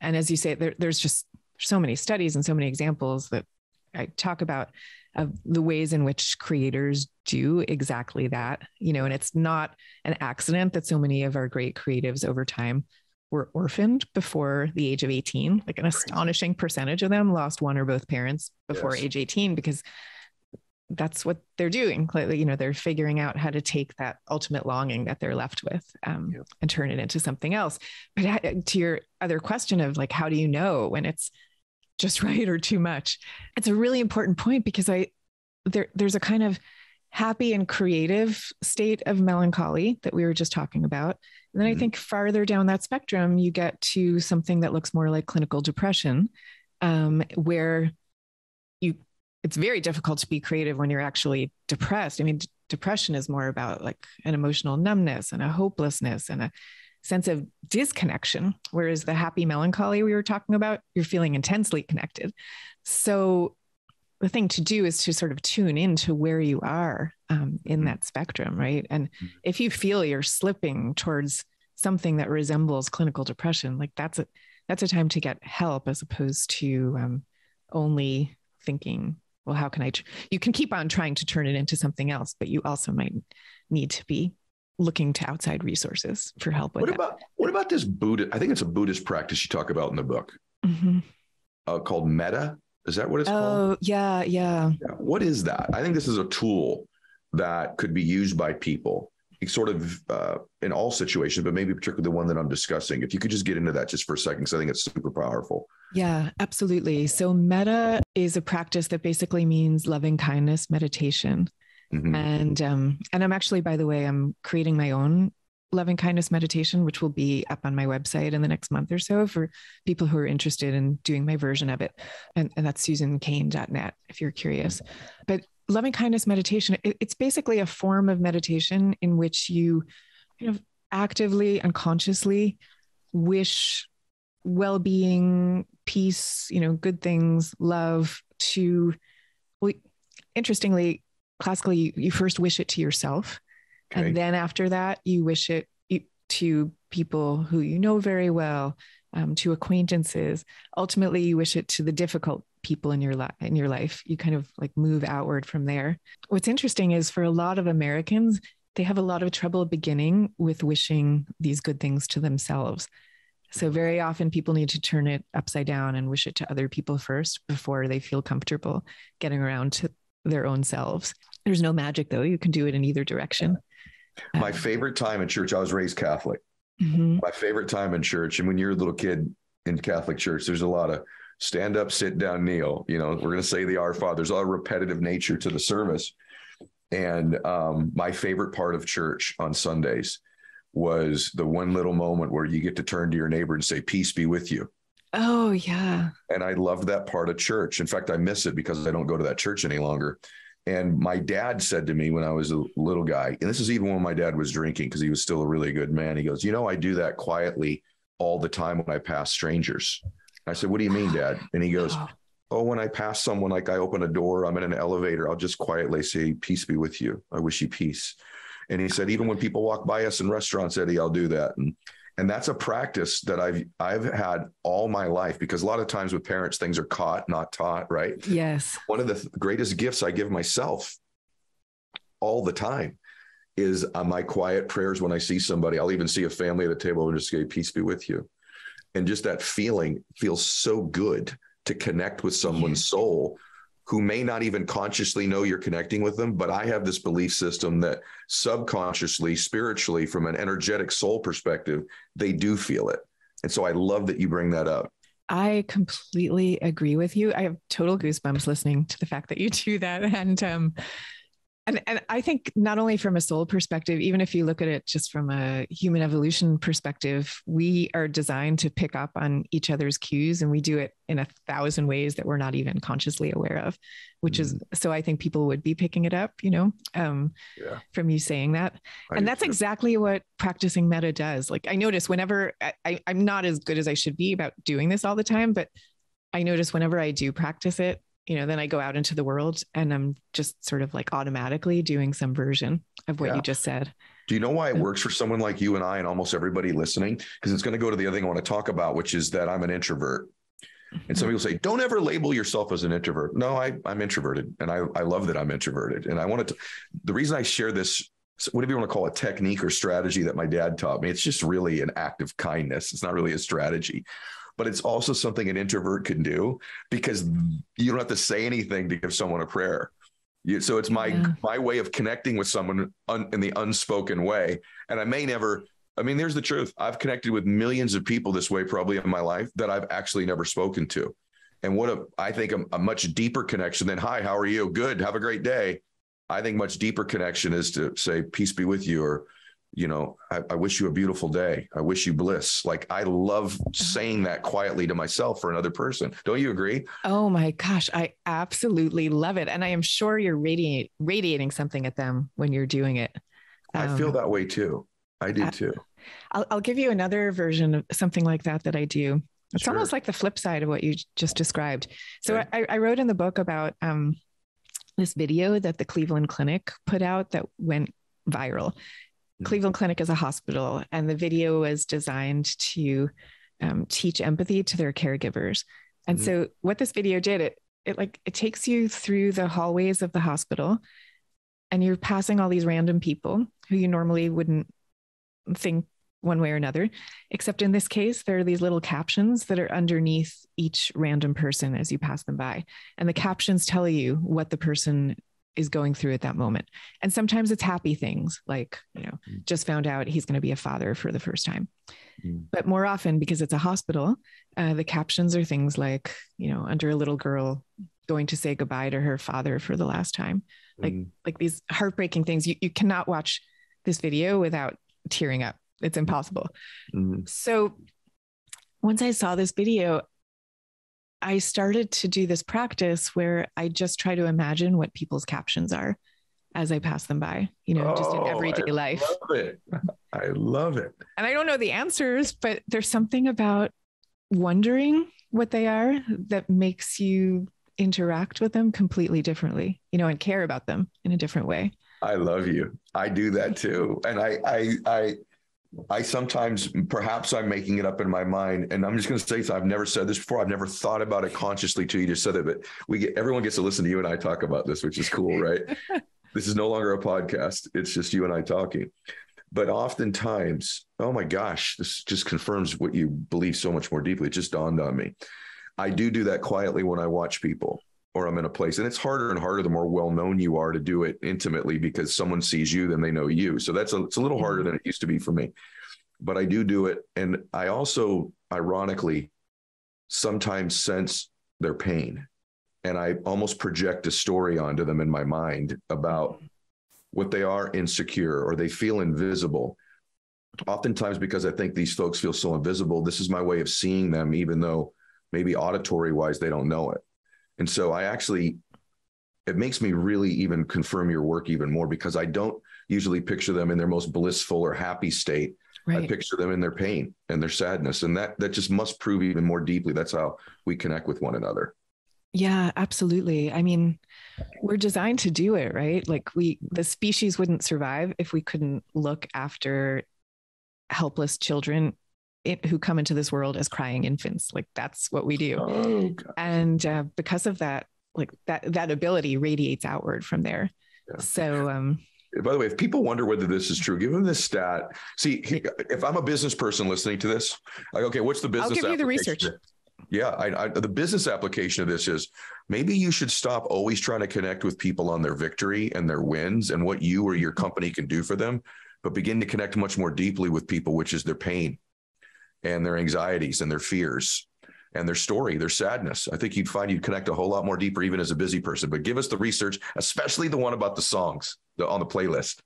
And as you say, there's just so many studies and so many examples that I talk about of the ways in which creators do exactly that, and it's not an accident that so many of our great creatives over time were orphaned before the age of 18. Like an astonishing percentage of them lost one or both parents before age 18 because that's what they're doing. They're figuring out how to take that ultimate longing that they're left with and turn it into something else. But to your other question of how do you know when it's just right or too much? It's a really important point because there's a kind of happy and creative state of melancholy that we were just talking about. And then I think farther down that spectrum, you get to something that looks more like clinical depression, where it's very difficult to be creative when you're actually depressed. I mean, depression is more about an emotional numbness and a hopelessness and a sense of disconnection, whereas the happy melancholy we were talking about, you're feeling intensely connected. So the thing to do is to sort of tune into where you are in that spectrum, right? And if you feel you're slipping towards something that resembles clinical depression, that's a time to get help as opposed to only thinking, well, how can you can keep on trying to turn it into something else, but you also might need to be looking to outside resources for help with what about this Buddha? I think it's a Buddhist practice you talk about in the book called metta. Is that what it's called? Oh, yeah. What is that? I think this is a tool that could be used by people sort of in all situations, but maybe particularly the one that I'm discussing. If you could just get into that just for a second, because I think it's super powerful. Yeah, absolutely. So metta is a practice that basically means loving kindness meditation. And I'm actually, by the way, I'm creating my own loving kindness meditation, which will be up on my website in the next month or so for people who are interested in doing my version of it. And that's susankane.net if you're curious. But loving kindness meditation, it's basically a form of meditation in which you kind of actively and consciously wish well-being, peace, good things, love to, well, interestingly, classically, you first wish it to yourself. Okay. And then after that, you wish it to people who you know very well, to acquaintances. Ultimately, you wish it to the difficult people in your life. You kind of move outward from there. What's interesting is for a lot of Americans, they have a lot of trouble beginning with wishing these good things to themselves. So very often people need to turn it upside down and wish it to other people first before they feel comfortable getting around to their own selves. There's no magic though. You can do it in either direction. My favorite time in church, I was raised Catholic. My favorite time in church. And when you're a little kid in Catholic church, there's a lot of stand up, sit down, kneel. You know, we're going to say the Our Father. There's a repetitive nature to the service. And my favorite part of church on Sundays was the one little moment where you get to turn to your neighbor and say, peace be with you. Oh, yeah. And I loved that part of church. In fact, I miss it because I don't go to that church any longer. And my dad said to me when I was a little guy, and this is even when my dad was drinking, because he was still a really good man. He goes, you know, I do that quietly all the time when I pass strangers. I said, what do you mean, Dad? And he goes, oh, when I pass someone, like I open a door, I'm in an elevator, I'll just quietly say, peace be with you. I wish you peace. And he said, even when people walk by us in restaurants, Eddie, I'll do that. And that's a practice that I've had all my life, because a lot of times with parents, things are caught, not taught, right? Yes. One of the greatest gifts I give myself all the time is my quiet prayers when I see somebody. I'll even see a family at a table and just say, peace be with you. And just that feeling feels so good to connect with someone's soul who may not even consciously know you're connecting with them. But I have this belief system that subconsciously, spiritually, from an energetic soul perspective, they do feel it. And so I love that you bring that up. I completely agree with you. I have total goosebumps listening to the fact that you do that. And I think not only from a soul perspective, even if you look at it just from a human evolution perspective, we are designed to pick up on each other's cues, and we do it in 1,000 ways that we're not even consciously aware of, which is, so I think people would be picking it up, you know, from you saying that. And that's exactly what practicing metta does. Like I notice whenever I'm not as good as I should be about doing this all the time, but I notice whenever I do practice it, you know, then I go out into the world and I'm just sort of like automatically doing some version of what you just said. Do you know why it works for someone like you and I and almost everybody listening? Because it's going to go to the other thing I want to talk about, which is that I'm an introvert. And some people say, don't ever label yourself as an introvert. No, I'm introverted. And I love that I'm introverted. And I wanted to, the reason I share this, whatever you want to call a technique or strategy that my dad taught me, it's just really an act of kindness. It's not really a strategy. But it's also something an introvert can do, because you don't have to say anything to give someone a prayer. So it's my way of connecting with someone in the unspoken way. And I may never, I mean, there's the truth. I've connected with millions of people this way probably in my life that I've actually never spoken to. And I think a much deeper connection than, hi, how are you? Good. Have a great day. I think much deeper connection is to say, peace be with you, or, you know, I wish you a beautiful day. I wish you bliss. Like I love saying that quietly to myself or another person. Don't you agree? Oh my gosh, I absolutely love it. And I am sure you're radiating something at them when you're doing it. I feel that way too. I do too. I'll give you another version of something like that I do. It's almost like the flip side of what you just described. So I wrote in the book about this video that the Cleveland Clinic put out that went viral. Cleveland Clinic is a hospital, and the video was designed to teach empathy to their caregivers. And so what this video did, it takes you through the hallways of the hospital, and you're passing all these random people who you normally wouldn't think one way or another, except in this case, there are these little captions that are underneath each random person as you pass them by. And the captions tell you what the person is going through at that moment. And sometimes it's happy things like, you know, just found out he's going to be a father for the first time. But more often, because it's a hospital, the captions are things like, you know, under a little girl going to say goodbye to her father for the last time. Like these heartbreaking things. You cannot watch this video without tearing up. It's impossible. So once I saw this video, I started to do this practice where I just try to imagine what people's captions are as I pass them by, you know, just in everyday life. I love it. And I don't know the answers, but there's something about wondering what they are that makes you interact with them completely differently, you know, and care about them in a different way. I love you. I do that too. And I sometimes, perhaps I'm making it up in my mind, and I'm just going to say, so I've never said this before. I've never thought about it consciously till you just said it, but everyone gets to listen to you and I talk about this, which is cool, right? This is no longer a podcast. It's just you and I talking. But oftentimes, oh my gosh, this just confirms what you believe so much more deeply. It just dawned on me. I do that quietly when I watch people or I'm in a place, and it's harder and harder the more well-known you are to do it intimately, because someone sees you, then they know you. So it's a little harder than it used to be for me, but I do it. And I also, ironically, sometimes sense their pain. And I almost project a story onto them in my mind about what they are insecure or they feel invisible. Oftentimes, because I think these folks feel so invisible, this is my way of seeing them, even though maybe auditory wise, they don't know it. And so it makes me really even confirm your work even more, because I don't usually picture them in their most blissful or happy state. Right. I picture them in their pain and their sadness. And that just must prove even more deeply. That's how we connect with one another. Yeah, absolutely. I mean, we're designed to do it, right? Like the species wouldn't survive if we couldn't look after helpless children who come into this world as crying infants. Like that's what we do. Oh, God. And because of that, like that ability radiates outward from there. Yeah. So, by the way, if people wonder whether this is true, give them this stat. See, if I'm a business person listening to this, like, okay, what's the business? I'll give you the research. Yeah, the business application of this is maybe you should stop always trying to connect with people on their victory and their wins and what you or your company can do for them, but begin to connect much more deeply with people, which is their pain and their anxieties and their fears and their story, their sadness. I think you'd find you'd connect a whole lot more deeper, even as a busy person. But give us the research, especially the one about the songs on the playlist.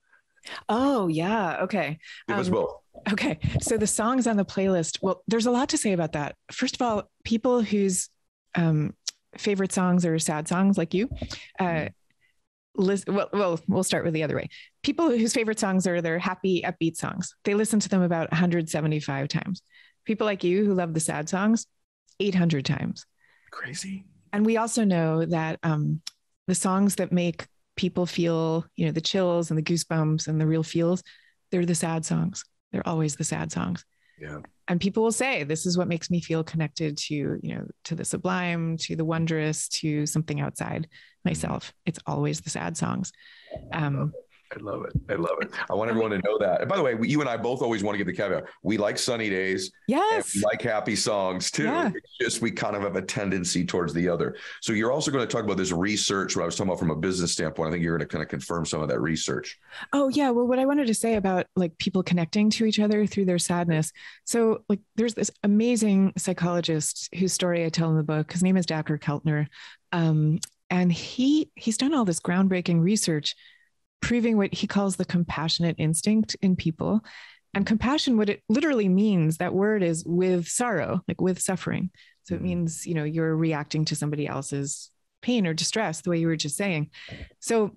Oh, yeah. Okay. Give us both. Okay. So the songs on the playlist, well, there's a lot to say about that. First of all, people whose favorite songs are sad songs like you, we'll start with the other way. People whose favorite songs are their happy, upbeat songs, they listen to them about 175 times. People like you who love the sad songs, 800 times. Crazy. And we also know that the songs that make people feel, the chills and the goosebumps and the real feels, they're the sad songs. They're always the sad songs. Yeah. And people will say, this is what makes me feel connected to, to the sublime, to the wondrous, to something outside myself. It's always the sad songs. I love it. I love it. I want everyone to know that. And by the way, you and I both always want to give the caveat. We like sunny days. Yes. And we like happy songs too. Yeah. It's just, we kind of have a tendency towards the other. So you're also going to talk about this research, what I was talking about from a business standpoint. I think you're going to kind of confirm some of that research. Oh yeah. Well, what I wanted to say about like people connecting to each other through their sadness. So like there's this amazing psychologist whose story I tell in the book. His name is Dr. Keltner. And he's done all this groundbreaking research proving what he calls the compassionate instinct in people. And compassion, what it literally means, that word is with sorrow, like with suffering. So it means, you're reacting to somebody else's pain or distress, the way you were just saying. So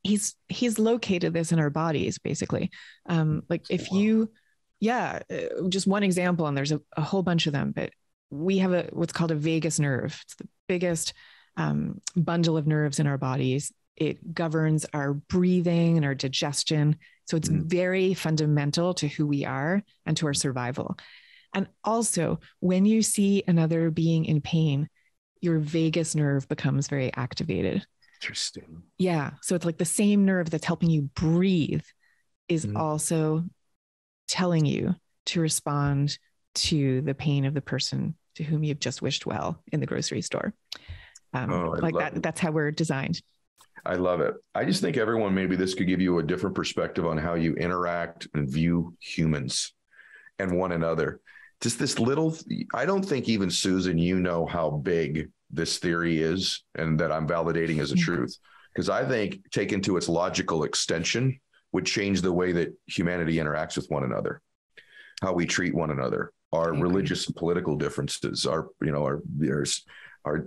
he's located this in our bodies, basically. Like if you, just one example, and there's a whole bunch of them, but we have what's called a vagus nerve. It's the biggest bundle of nerves in our bodies. It governs our breathing and our digestion. So it's very fundamental to who we are and to our survival. And also, when you see another being in pain, your vagus nerve becomes very activated. Interesting. Yeah. So it's like the same nerve that's helping you breathe is also telling you to respond to the pain of the person to whom you've just wished well in the grocery store. That's how we're designed. I love it. I just think everyone, maybe this could give you a different perspective on how you interact and view humans and one another. Just this little, I don't think even Susan, how big this theory is and that I'm validating as a truth. Because I think taken to its logical extension would change the way that humanity interacts with one another, how we treat one another, our religious and political differences, our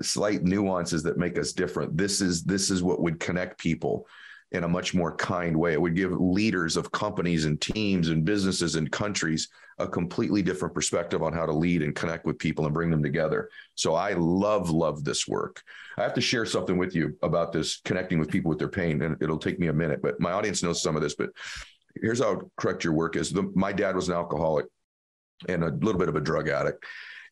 slight nuances that make us different. This is what would connect people in a much more kind way. It would give leaders of companies and teams and businesses and countries a completely different perspective on how to lead and connect with people and bring them together. So I love this work. I have to share something with you about this connecting with people with their pain, and it'll take me a minute, but my audience knows some of this, but here's how correct your work is. My dad was an alcoholic and a little bit of a drug addict.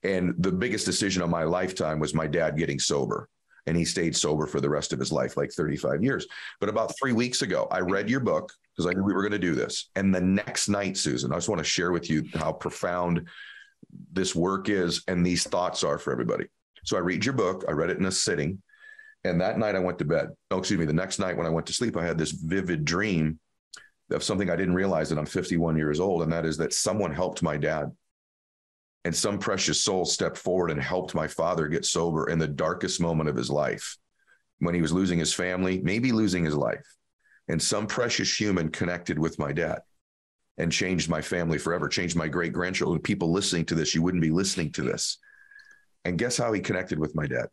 And the biggest decision of my lifetime was my dad getting sober. And he stayed sober for the rest of his life, like 35 years. But about 3 weeks ago, I read your book because I knew we were going to do this. And the next night, Susan, I just want to share with you how profound this work is and these thoughts are for everybody. So I read your book. I read it in a sitting. And that night I went to bed. The next night when I went to sleep, I had this vivid dream of something I didn't realize that I'm 51 years old. And that is that someone helped my dad. And some precious soul stepped forward and helped my father get sober in the darkest moment of his life, when he was losing his family, maybe losing his life. And some precious human connected with my dad and changed my family forever, changed my great-grandchildren. People listening to this, you wouldn't be listening to this. And guess how he connected with my dad?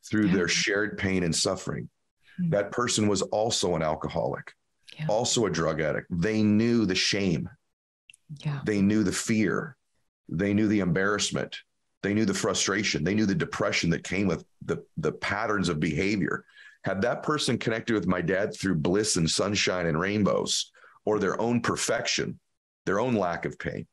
Through their shared pain and suffering. That person was also an alcoholic, also a drug addict. They knew the shame. They knew the fear. They knew the embarrassment. They knew the frustration. They knew the depression that came with the patterns of behavior. Had that person connected with my dad through bliss and sunshine and rainbows, or their own perfection, their own lack of pain,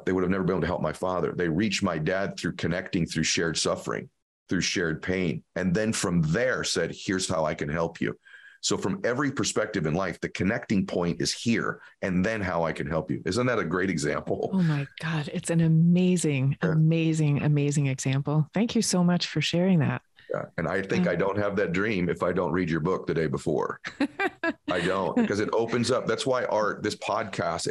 they would have never been able to help my father. They reached my dad through connecting, through shared suffering, through shared pain. And then from there said, here's how I can help you. So from every perspective in life, the connecting point is here, and then how I can help you. Isn't that a great example? Oh my God. It's an amazing, amazing, amazing example. Thank you so much for sharing that. Yeah. And I think I don't have that dream if I don't read your book the day before. I don't, because it opens up. That's why this podcast,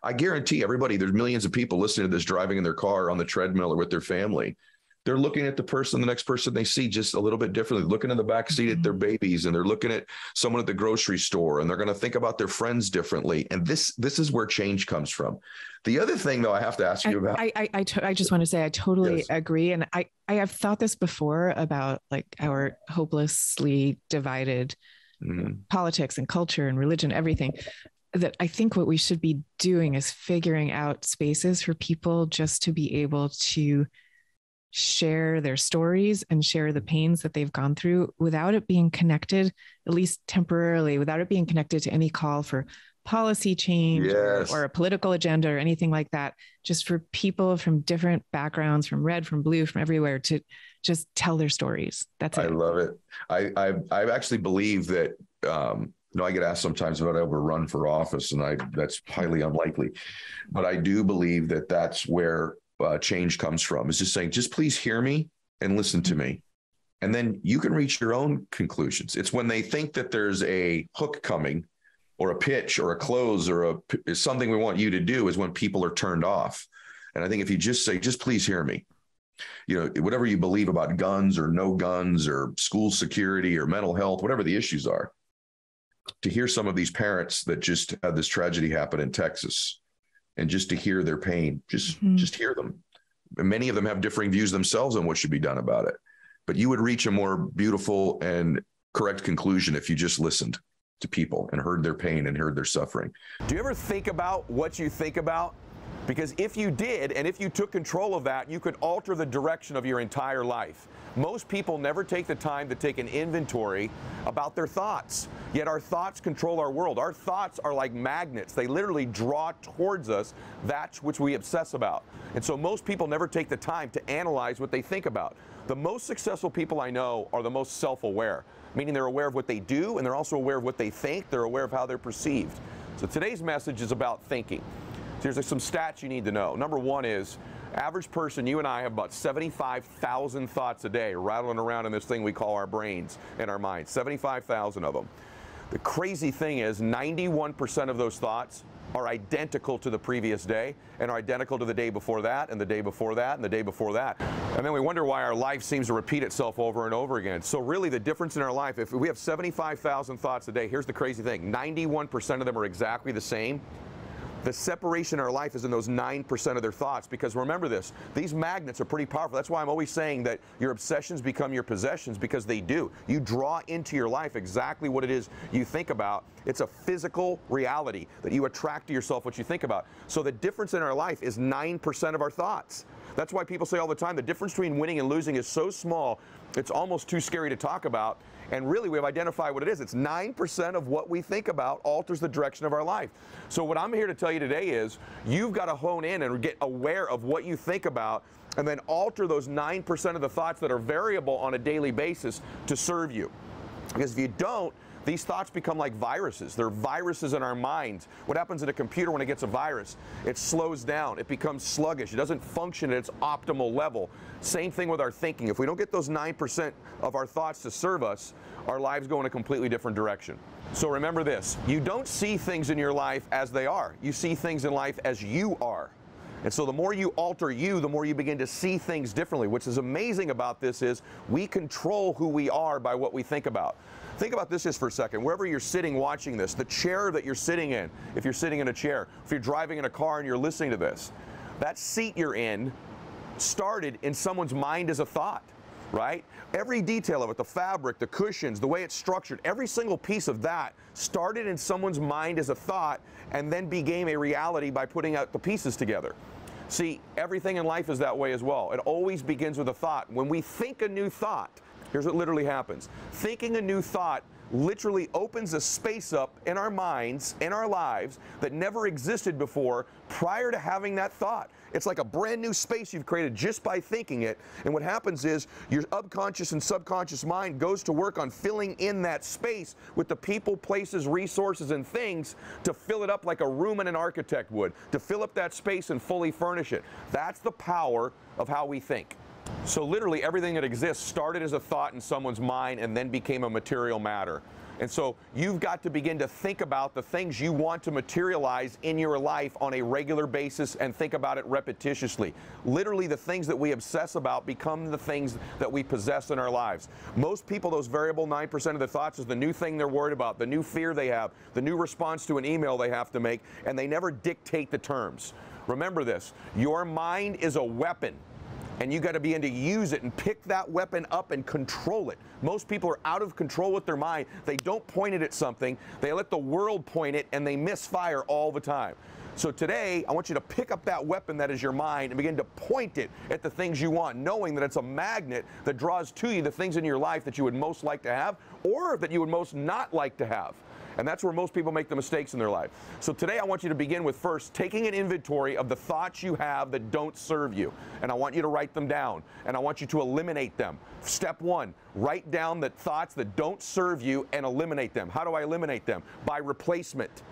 I guarantee everybody, there's millions of people listening to this driving in their car, on the treadmill, or with their family. They're looking at the next person they see just a little bit differently, looking in the back seat at their babies, and they're looking at someone at the grocery store, and they're going to think about their friends differently. And this is where change comes from. The other thing, though, I have to ask you about. I just want to say I totally agree. And I have thought this before about like our hopelessly divided politics and culture and religion, everything. That I think what we should be doing is figuring out spaces for people just to be able to share their stories and share the pains that they've gone through without it being connected, at least temporarily, without it being connected to any call for policy change or a political agenda or anything like that. Just for people from different backgrounds, from red, from blue, from everywhere, to just tell their stories. That's it. I love it. I actually believe that, I get asked sometimes about I ever run for office, and that's highly unlikely, but I do believe that that's where change comes from, is just saying, just please hear me and listen to me. And then you can reach your own conclusions. It's when they think that there's a hook coming, or a pitch, or a close, or something we want you to do, is when people are turned off. And I think if you just say, just please hear me, whatever you believe about guns or no guns or school security or mental health, whatever the issues are, to hear some of these parents that just had this tragedy happen in Texas, and just to hear their pain, just hear them. And many of them have differing views themselves on what should be done about it. But you would reach a more beautiful and correct conclusion if you just listened to people and heard their pain and heard their suffering. Do you ever think about what you think about? Because if you did, and if you took control of that, you could alter the direction of your entire life. Most people never take the time to take an inventory about their thoughts, yet our thoughts control our world. Our thoughts are like magnets. They literally draw towards us that which we obsess about. And so most people never take the time to analyze what they think about. The most successful people I know are the most self-aware, meaning they're aware of what they do, and they're also aware of what they think. They're aware of how they're perceived. So today's message is about thinking. So here's some stats you need to know. Number one is, average person, you and I, have about 75,000 thoughts a day rattling around in this thing we call our brains and our minds. 75,000 of them. The crazy thing is 91% of those thoughts are identical to the previous day, and are identical to the day before that, and the day before that, and the day before that. And then we wonder why our life seems to repeat itself over and over again. So really the difference in our life, if we have 75,000 thoughts a day, here's the crazy thing, 91% of them are exactly the same. The separation in our life is in those 9% of their thoughts, because remember this, these magnets are pretty powerful. That's why I'm always saying that your obsessions become your possessions, because they do. You draw into your life exactly what it is you think about. It's a physical reality that you attract to yourself what you think about. So the difference in our life is 9% of our thoughts. That's why people say all the time, the difference between winning and losing is so small, it's almost too scary to talk about. And really, we've identified what it is. It's 9% of what we think about alters the direction of our life. So what I'm here to tell you today is, you've got to hone in and get aware of what you think about, and then alter those 9% of the thoughts that are variable on a daily basis to serve you. Because if you don't, these thoughts become like viruses. They're viruses in our minds. What happens in a computer when it gets a virus? It slows down. It becomes sluggish. It doesn't function at its optimal level. Same thing with our thinking. If we don't get those 9% of our thoughts to serve us, our lives go in a completely different direction. So remember this, you don't see things in your life as they are. You see things in life as you are. And so the more you alter you, the more you begin to see things differently. What's amazing about this is we control who we are by what we think about. Think about this just for a second. Wherever you're sitting watching this, the chair that you're sitting in, if you're sitting in a chair, if you're driving in a car and you're listening to this, that seat you're in started in someone's mind as a thought, right? Every detail of it, the fabric, the cushions, the way it's structured, every single piece of that started in someone's mind as a thought and then became a reality by putting out the pieces together. See, everything in life is that way as well. It always begins with a thought. When we think a new thought, here's what literally happens. Thinking a new thought literally opens a space up in our minds, in our lives, that never existed before prior to having that thought. It's like a brand new space you've created just by thinking it. And what happens is your unconscious and subconscious mind goes to work on filling in that space with the people, places, resources, and things to fill it up like a room and an architect would, to fill up that space and fully furnish it. That's the power of how we think. So literally everything that exists started as a thought in someone's mind and then became a material matter. And so you've got to begin to think about the things you want to materialize in your life on a regular basis and think about it repetitiously. Literally the things that we obsess about become the things that we possess in our lives. Most people, those variable 9% of their thoughts is the new thing they're worried about, the new fear they have, the new response to an email they have to make, and they never dictate the terms. Remember this, your mind is a weapon. And you got to begin to use it and pick that weapon up and control it. Most people are out of control with their mind. They don't point it at something. They let the world point it and they misfire all the time. So today, I want you to pick up that weapon that is your mind and begin to point it at the things you want, knowing that it's a magnet that draws to you the things in your life that you would most like to have or that you would most not like to have. And that's where most people make the mistakes in their life. So today I want you to begin with first taking an inventory of the thoughts you have that don't serve you. And I want you to write them down. And I want you to eliminate them. Step one, write down the thoughts that don't serve you and eliminate them. How do I eliminate them? By replacement.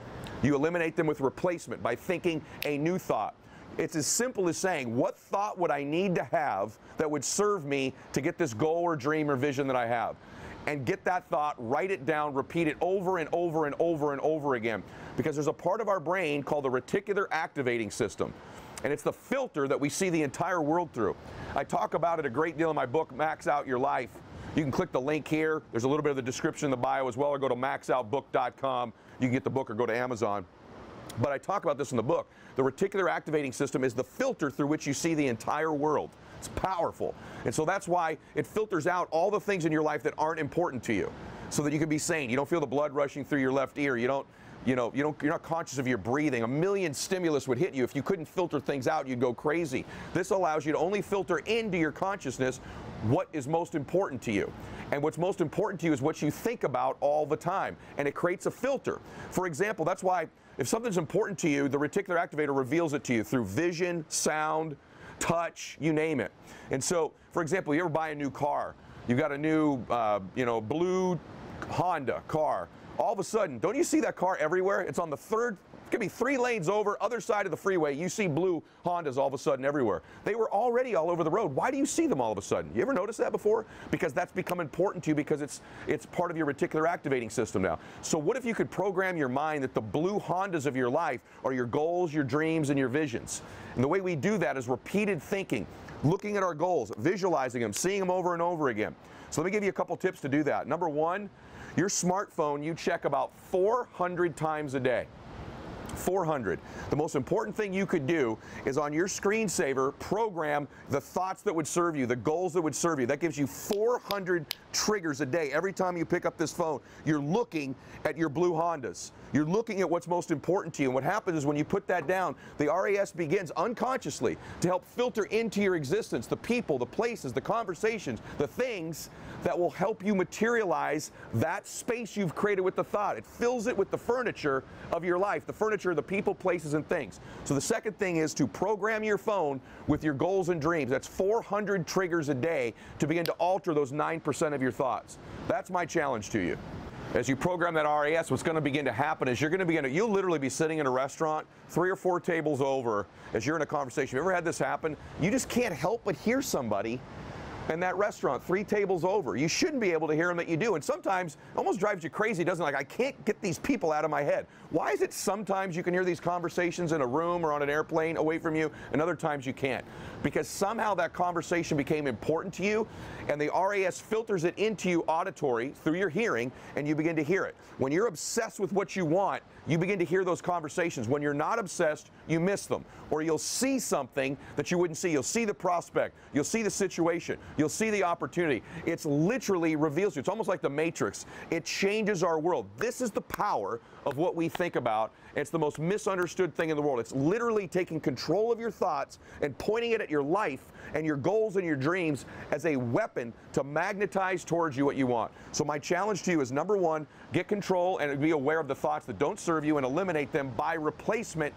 You eliminate them with replacement by thinking a new thought. It's as simple as saying, what thought would I need to have that would serve me to get this goal or dream or vision that I have? And get that thought, write it down, repeat it over and over and over and over again. Because there's a part of our brain called the reticular activating system. And it's the filter that we see the entire world through. I talk about it a great deal in my book, Max Out Your Life. You can click the link here. There's a little bit of the description in the bio as well, or go to maxoutbook.com. You can get the book or go to Amazon. But I talk about this in the book. The reticular activating system is the filter through which you see the entire world. It's powerful. And so that's why it filters out all the things in your life that aren't important to you, so that you can be sane. You don't feel the blood rushing through your left ear. You're not conscious of your breathing. A million stimulus would hit you. If you couldn't filter things out, you'd go crazy. This allows you to only filter into your consciousness what is most important to you. And what's most important to you is what you think about all the time. And it creates a filter. For example, that's why if something's important to you, the reticular activator reveals it to you through vision, sound, touch, you name it. And so, for example, you ever buy a new car, you got a new, blue Honda car. All of a sudden, don't you see that car everywhere? It's on the third, it could be 3 lanes over, other side of the freeway. You see blue Hondas all of a sudden everywhere. They were already all over the road. Why do you see them all of a sudden? You ever notice that before? Because that's become important to you because it's part of your reticular activating system now. So what if you could program your mind that the blue Hondas of your life are your goals, your dreams, and your visions? And the way we do that is repeated thinking, looking at our goals, visualizing them, seeing them over and over again. So let me give you a couple tips to do that. Number one, your smartphone you check about 400 times a day. 400. The most important thing you could do is on your screensaver program the thoughts that would serve you, the goals that would serve you. That gives you 400 triggers a day. Every time you pick up this phone, you're looking at your blue Hondas. You're looking at what's most important to you. And what happens is when you put that down, the RAS begins unconsciously to help filter into your existence the people, the places, the conversations, the things that will help you materialize that space you've created with the thought. It fills it with the furniture of your life, the furniture of the people, places, and things. So the second thing is to program your phone with your goals and dreams. That's 400 triggers a day to begin to alter those 9% of your thoughts. That's my challenge to you. As you program that RAS, what's going to begin to happen is you'll literally be sitting in a restaurant 3 or 4 tables over as you're in a conversation. Have you ever had this happen? You just can't help but hear somebody in that restaurant 3 tables over. You shouldn't be able to hear them that you do. And sometimes it almost drives you crazy, doesn't it? Like, I can't get these people out of my head. Why is it sometimes you can hear these conversations in a room or on an airplane away from you, and other times you can't? Because somehow that conversation became important to you, and the RAS filters it into you auditory through your hearing, and you begin to hear it. When you're obsessed with what you want, you begin to hear those conversations. When you're not obsessed, you miss them. Or you'll see something that you wouldn't see. You'll see the prospect. You'll see the situation. You'll see the opportunity. It's literally reveals you. It's almost like the Matrix. It changes our world. This is the power of what we think about. It's the most misunderstood thing in the world. It's literally taking control of your thoughts and pointing it at your life and your goals and your dreams as a weapon to magnetize towards you what you want. So my challenge to you is, number one, get control and be aware of the thoughts that don't serve you and eliminate them by replacement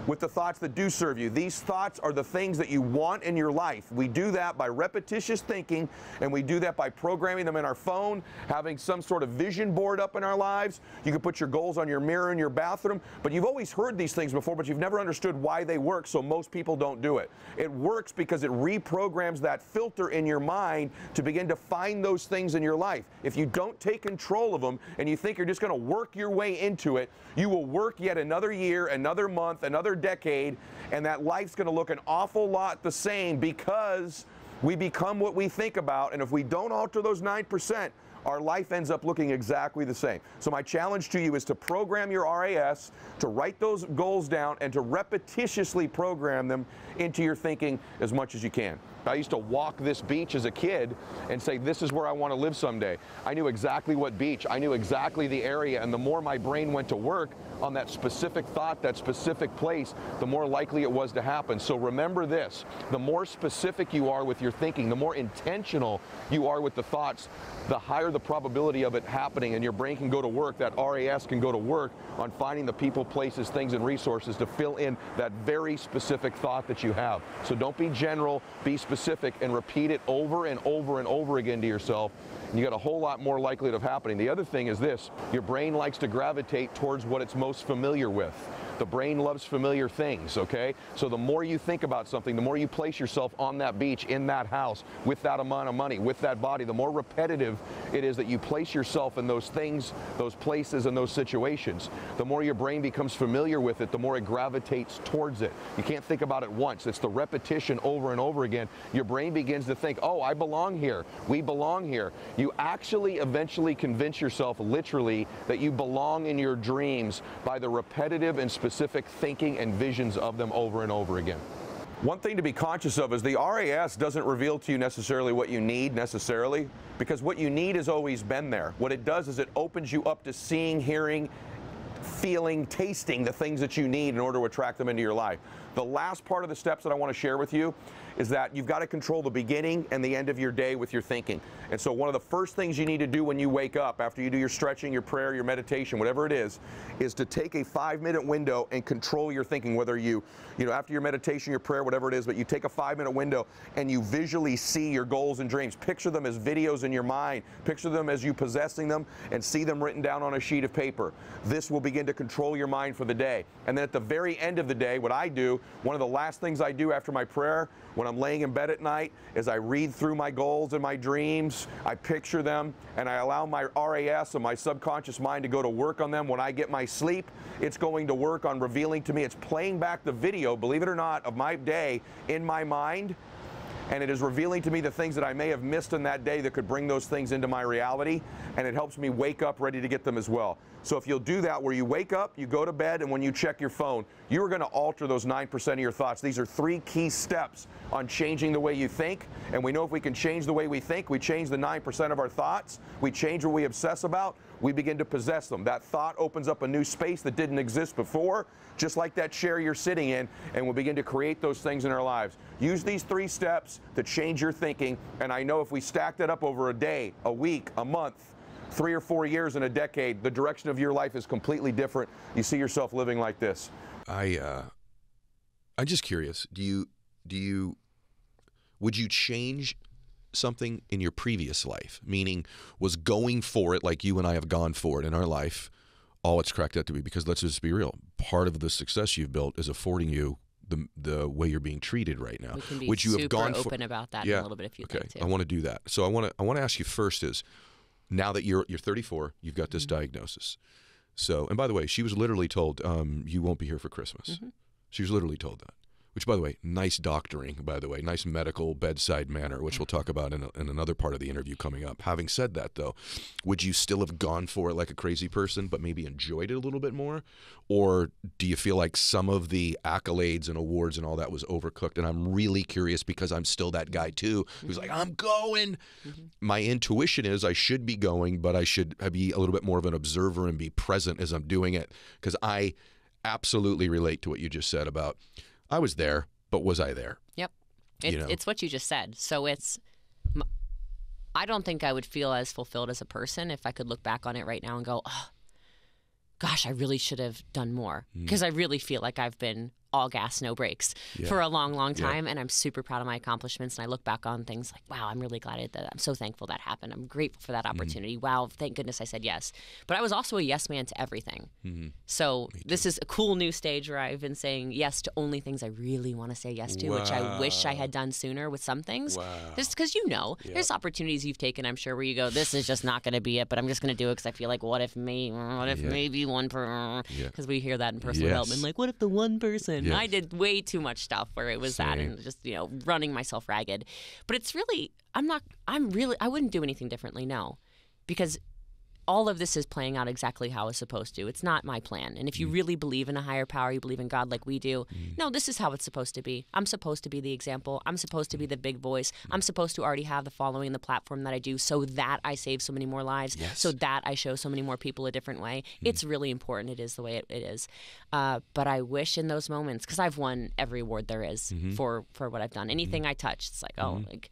with the thoughts that do serve you. These thoughts are the things that you want in your life. We do that by repetitious thinking, and we do that by programming them in our phone, having some sort of vision board up in our lives. You can put your goals on your mirror in your bathroom, but you've always heard these things before, but you've never understood why they work, so most people don't do it. It works because it reprograms that filter in your mind to begin to find those things in your life. If you don't take control of them and you think you're just going to work your way into it, you will work yet another year, another month, another decade, and that life's going to look an awful lot the same, because we become what we think about. And if we don't alter those 9%, our life ends up looking exactly the same. So my challenge to you is to program your RAS, to write those goals down, and to repetitiously program them into your thinking as much as you can. I used to walk this beach as a kid and say, this is where I want to live someday. I knew exactly what beach, I knew exactly the area, and the more my brain went to work on that specific thought, that specific place, the more likely it was to happen. So remember this, the more specific you are with your thinking, the more intentional you are with the thoughts, the higher the probability of it happening, and your brain can go to work, that RAS can go to work on finding the people, places, things, and resources to fill in that very specific thought that you have. So don't be general, be specific, and repeat it over and over and over again to yourself. And you got a whole lot more likelihood of happening. The other thing is this, your brain likes to gravitate towards what it's most familiar with. The brain loves familiar things, okay? So the more you think about something, the more you place yourself on that beach, in that house, with that amount of money, with that body, the more repetitive it is that you place yourself in those things, those places, and those situations. The more your brain becomes familiar with it, the more it gravitates towards it. You can't think about it once. It's the repetition over and over again. Your brain begins to think, oh, I belong here. We belong here. You actually eventually convince yourself, literally, that you belong in your dreams by the repetitive and specific thinking and visions of them over and over again. One thing to be conscious of is the RAS doesn't reveal to you necessarily what you need necessarily, because what you need has always been there. What it does is it opens you up to seeing, hearing, feeling, tasting the things that you need in order to attract them into your life. The last part of the steps that I want to share with you is that you've got to control the beginning and the end of your day with your thinking. And so one of the first things you need to do when you wake up, after you do your stretching, your prayer, your meditation, whatever it is to take a 5-minute window and control your thinking, whether you after your meditation, your prayer, whatever it is, but you take a 5-minute window and you visually see your goals and dreams. Picture them as videos in your mind. Picture them as you possessing them, and see them written down on a sheet of paper. This will begin to control your mind for the day. And then at the very end of the day, what I do, one of the last things I do after my prayer, when I'm laying in bed at night, is I read through my goals and my dreams, I picture them, and I allow my RAS and my subconscious mind to go to work on them. When I get my sleep, it's going to work on revealing to me, it's playing back the video, believe it or not, of my day in my mind, and it is revealing to me the things that I may have missed in that day that could bring those things into my reality, and it helps me wake up ready to get them as well. So if you'll do that, where you wake up, you go to bed, and when you check your phone, you're going to alter those 9% of your thoughts. These are 3 key steps on changing the way you think, and we know if we can change the way we think, we change the 9% of our thoughts, we change what we obsess about, we begin to possess them. That thought opens up a new space that didn't exist before, just like that chair you're sitting in, and we'll begin to create those things in our lives. Use these 3 steps to change your thinking, and I know if we stack that up over a day, a week, a month, 3 or 4 years, in a decade, the direction of your life is completely different. You see yourself living like this. I'm just curious. Would you change something in your previous life? Meaning, was going for it like you and I have gone for it in our life all it's cracked out to be? Because let's just be real. Part of the success you've built is affording you the way you're being treated right now. We can be which you have gone open about that in a little bit if you'd like to. I want to do that. So I want to ask you first is, now that you're 34, you've got this diagnosis. So, and by the way, she was literally told, you won't be here for Christmas. She was literally told that. Which, by the way, nice doctoring, by the way, nice medical bedside manner, which we'll talk about in another part of the interview coming up. Having said that, though, would you still have gone for it like a crazy person, but maybe enjoyed it a little bit more? Or do you feel like some of the accolades and awards and all that was overcooked? And I'm really curious because I'm still that guy, too, who's like, I'm going. My intuition is I should be going, but I should be a little bit more of an observer and be present as I'm doing it, because I absolutely relate to what you just said about I was there, but was I there? Yep. It's what you just said. So I don't think I would feel as fulfilled as a person if I could look back on it right now and go, oh, gosh, I really should have done more. Because I really feel like I've been all gas, no brakes for a long, long time. And I'm super proud of my accomplishments. And I look back on things like, wow, I'm really glad I'm so thankful that happened. I'm grateful for that opportunity. Wow, thank goodness I said yes. But I was also a yes man to everything. So this is a cool new stage where I've been saying yes to only things I really want to say yes to, which I wish I had done sooner with some things. Just because there's opportunities you've taken, I'm sure, where you go, this is just not going to be it, but I'm just going to do it because I feel like, what if maybe one person, because we hear that in personal development, like, what if the one person? I did way too much stuff where it was that and just, running myself ragged. But it's really, I wouldn't do anything differently, no. Because all of this is playing out exactly how it's supposed to. It's not my plan. And if you really believe in a higher power, you believe in God like we do, no, this is how it's supposed to be. I'm supposed to be the example. I'm supposed to be the big voice. I'm supposed to already have the following, the platform that I do, so that I save so many more lives, so that I show so many more people a different way. It's really important. It is the way it is. But I wish in those moments, because I've won every award there is for what I've done. Anything I touch, it's like,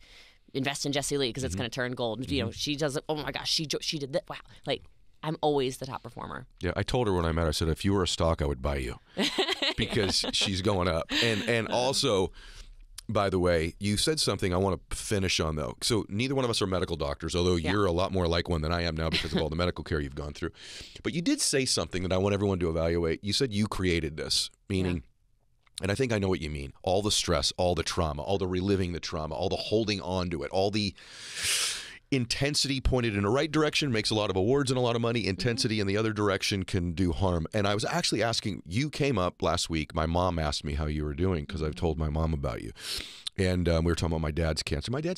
invest in Jessie Lee because it's going to turn gold. She does it. Oh my gosh, she did that. Wow. Like, I'm always the top performer. Yeah, I told her when I met her, I said, if you were a stock, I would buy you because she's going up. And also, by the way, you said something I want to finish on, though. So neither one of us are medical doctors, although you're a lot more like one than I am now because of all the medical care you've gone through. But you did say something that I want everyone to evaluate. You said you created this, meaning... And I think I know what you mean. All the stress, all the trauma, all the reliving the trauma, all the holding on to it, all the intensity pointed in the right direction makes a lot of awards and a lot of money. Intensity in the other direction can do harm. And I was actually asking, you came up last week. My mom asked me how you were doing because I've told my mom about you. And we were talking about my dad's cancer. My dad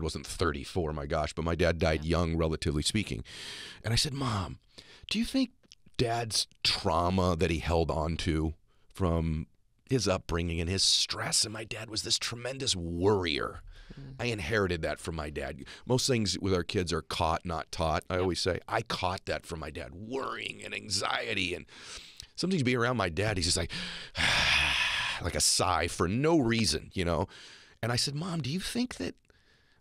wasn't 34, my gosh, but my dad died young, relatively speaking. And I said, Mom, do you think Dad's trauma that he held on to from his upbringing and his stress, and my dad was this tremendous worrier. I inherited that from my dad. Most things with our kids are caught, not taught. I always say, I caught that from my dad, worrying and anxiety. And sometimes be around my dad, he's just like a sigh for no reason, And I said, Mom, do you think that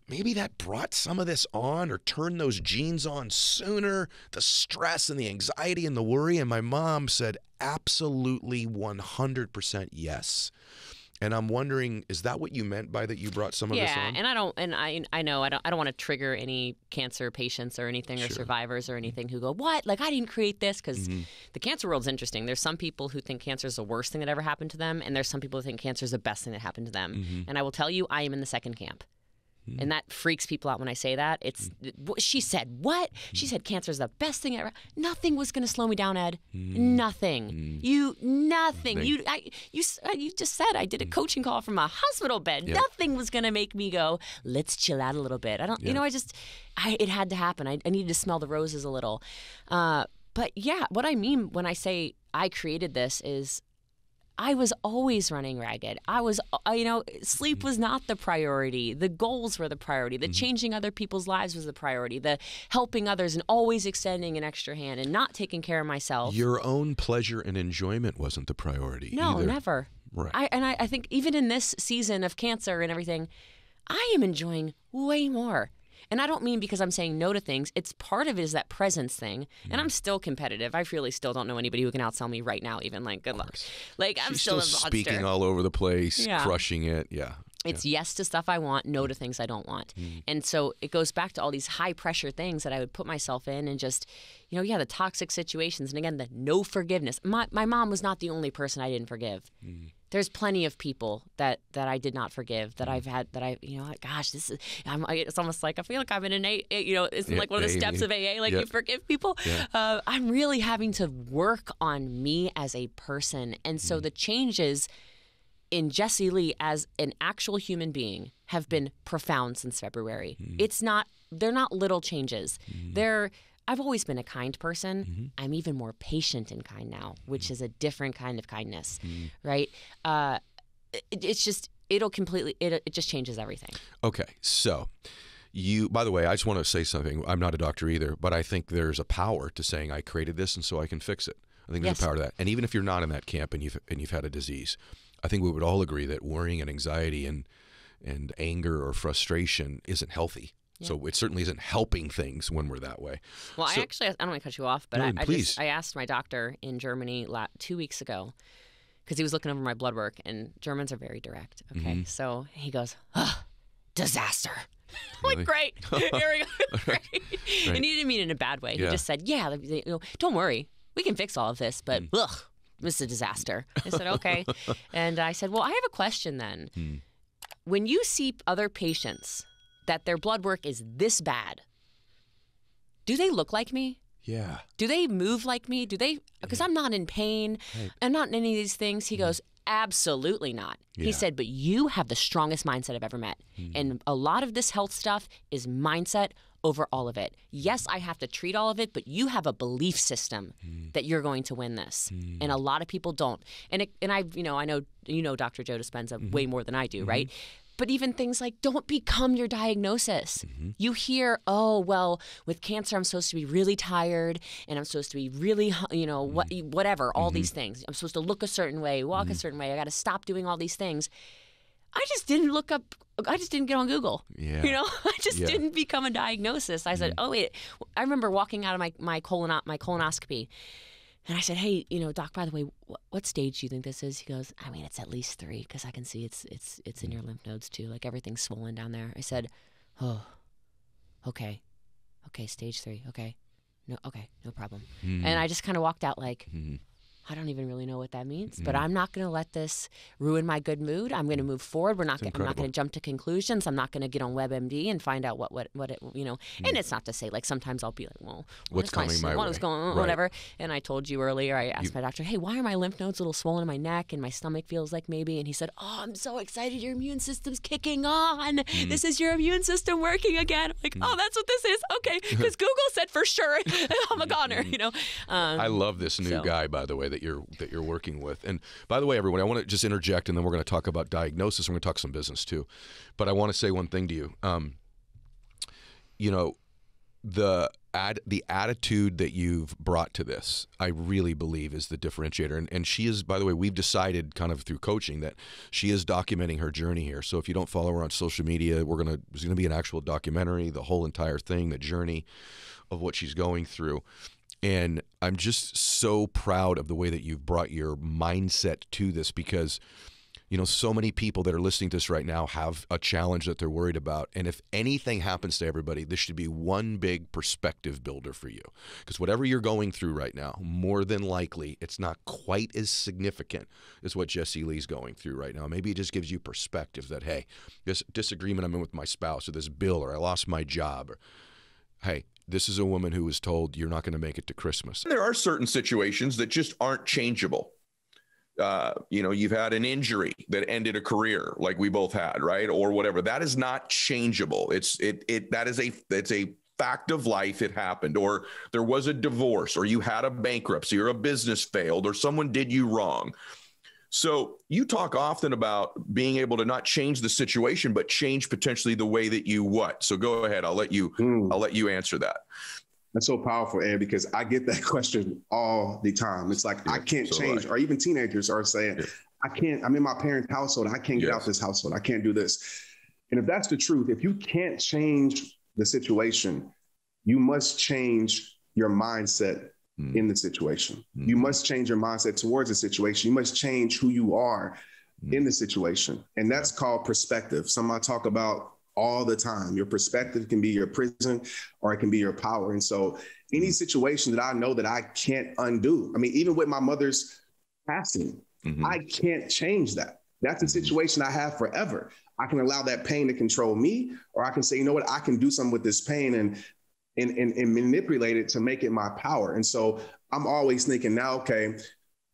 maybe that brought some of this on or turned those genes on sooner, the stress and the anxiety and the worry? And my mom said, absolutely 100% yes. And I'm wondering, is that what you meant by that you brought some of this on? Yeah, and I know I don't want to trigger any cancer patients or anything or survivors or anything who go, what? Like, I didn't create this, because the cancer world's interesting. There's some people who think cancer is the worst thing that ever happened to them, and there's some people who think cancer is the best thing that happened to them. And I will tell you, I am in the second camp. And that freaks people out when I say that. She said, what? She said cancer's the best thing ever. Nothing was going to slow me down, Ed. Nothing. Nothing. You just said I did a coaching call from a hospital bed. Nothing was going to make me go, let's chill out a little bit. It had to happen. I needed to smell the roses a little. But yeah, what I mean when I say I created this is I was always running ragged. Sleep was not the priority. The goals were the priority. The changing other people's lives was the priority. The helping others and always extending an extra hand and not taking care of myself. Your own pleasure and enjoyment wasn't the priority No, either. Never. Right. I think even in this season of cancer and everything, I am enjoying way more. And I don't mean because I'm saying no to things. It's part of it is that presence thing. And I'm still competitive. I really still don't know anybody who can outsell me right now, even. Like, good luck. Like, I'm She's still a monster. Speaking all over the place, crushing it. Yeah. It's yes to stuff I want, no to things I don't want. And so it goes back to all these high pressure things that I would put myself in and just, the toxic situations. And again, the no forgiveness. My mom was not the only person I didn't forgive. there's plenty of people that I did not forgive, that I've had, that I, gosh, it's almost like I feel like I'm in an it's like one of the steps of AA, like you forgive people. Yeah. I'm really having to work on me as a person. And so the changes in Jessie Lee as an actual human being have been profound since February. They're not little changes. I've always been a kind person. I'm even more patient and kind now, which is a different kind of kindness, right? It's just, it just changes everything. Okay. So by the way, I just want to say something. I'm not a doctor either, but I think there's a power to saying I created this and so I can fix it. I think there's a power to that. And even if you're not in that camp and you've had a disease, I think we would all agree that worrying and anxiety and anger or frustration isn't healthy. Yeah. So it certainly isn't helping things when we're that way. Well, I don't want to cut you off, but I asked my doctor in Germany 2 weeks ago, because he was looking over my blood work, and Germans are very direct. Okay, so he goes, disaster. I'm like, great, here we go. Right. And he didn't mean it in a bad way. He just said, don't worry, we can fix all of this, but this is a disaster. I said, okay. And I said, well, I have a question then. When you see other patients that their blood work is this bad, do they look like me? Yeah. Do they move like me? Because I'm not in pain. Right. I'm not in any of these things. He goes, absolutely not. Yeah. He said, but you have the strongest mindset I've ever met. And a lot of this health stuff is mindset over all of it. Yes, I have to treat all of it, but you have a belief system that you're going to win this. And a lot of people don't. And I know Dr. Joe Dispenza way more than I do, right? But even things like, don't become your diagnosis. You hear, oh, well, with cancer, I'm supposed to be really tired, and I'm supposed to be really, whatever, all these things. I'm supposed to look a certain way, walk a certain way. I got to stop doing all these things. I just didn't look up. I just didn't get on Google. Yeah. I just didn't become a diagnosis. I said, oh, wait. I remember walking out of my colonoscopy. And I said, hey, doc, by the way, what stage do you think this is? He goes, I mean, it's at least 3, because I can see it's in your lymph nodes too. Like, everything's swollen down there. I said, oh, okay, stage 3. Okay, no problem. And I just kind of walked out like, I don't even really know what that means, but I'm not going to let this ruin my good mood. I'm going to move forward. I'm not going to jump to conclusions. I'm not going to get on WebMD and find out what it, and it's not to say, like, sometimes I'll be like, well, what's coming my way? What's going on, whatever. And I told you earlier, I asked my doctor, hey, why are my lymph nodes a little swollen in my neck and my stomach feels like maybe? And he said, oh, I'm so excited. Your immune system's kicking on. This is your immune system working again. I'm like, oh, that's what this is. Okay. Because Google said for sure I'm a goner, I love this new guy, by the way, that you're working with. And by the way, everyone, I want to just interject, and then we're going to talk about diagnosis, and we're going to talk some business too. But I want to say one thing to you. The attitude that you've brought to this, I really believe, is the differentiator. And she is, by the way, we've decided kind of through coaching that she is documenting her journey here. So if you don't follow her on social media, there's going to be an actual documentary, the whole entire thing, the journey of what she's going through. And I'm just so proud of the way that you've brought your mindset to this, because, so many people that are listening to this right now have a challenge that they're worried about. And if anything happens to everybody, this should be one big perspective builder for you. Because whatever you're going through right now, more than likely, it's not quite as significant as what Jessie Lee's going through right now. Maybe it just gives you perspective that, hey, this disagreement I'm in with my spouse, or this bill, or I lost my job, or, hey, this is a woman who was told you're not going to make it to Christmas. There are certain situations that just aren't changeable. You've had an injury that ended a career like we both had, right? Or whatever. That is not changeable. It's a fact of life. It happened. Or there was a divorce, or you had a bankruptcy, or a business failed, or someone did you wrong. So you talk often about being able to not change the situation, but change potentially the way that you what? So go ahead. I'll let you answer that. That's so powerful, Ed, because I get that question all the time. It's like, I can't change, or even teenagers are saying, I'm in my parents' household. I can't get out this household. I can't do this. And if that's the truth, if you can't change the situation, you must change your mindset in the situation. You must change your mindset towards the situation. You must change who you are in the situation. And that's called perspective. Something I talk about all the time. Your perspective can be your prison, or it can be your power. And so any situation that I know that I can't undo, I mean, even with my mother's passing, I can't change that. That's a situation I have forever. I can allow that pain to control me, or I can say, you know what, I can do something with this pain and manipulate it to make it my power. And so I'm always thinking now, okay,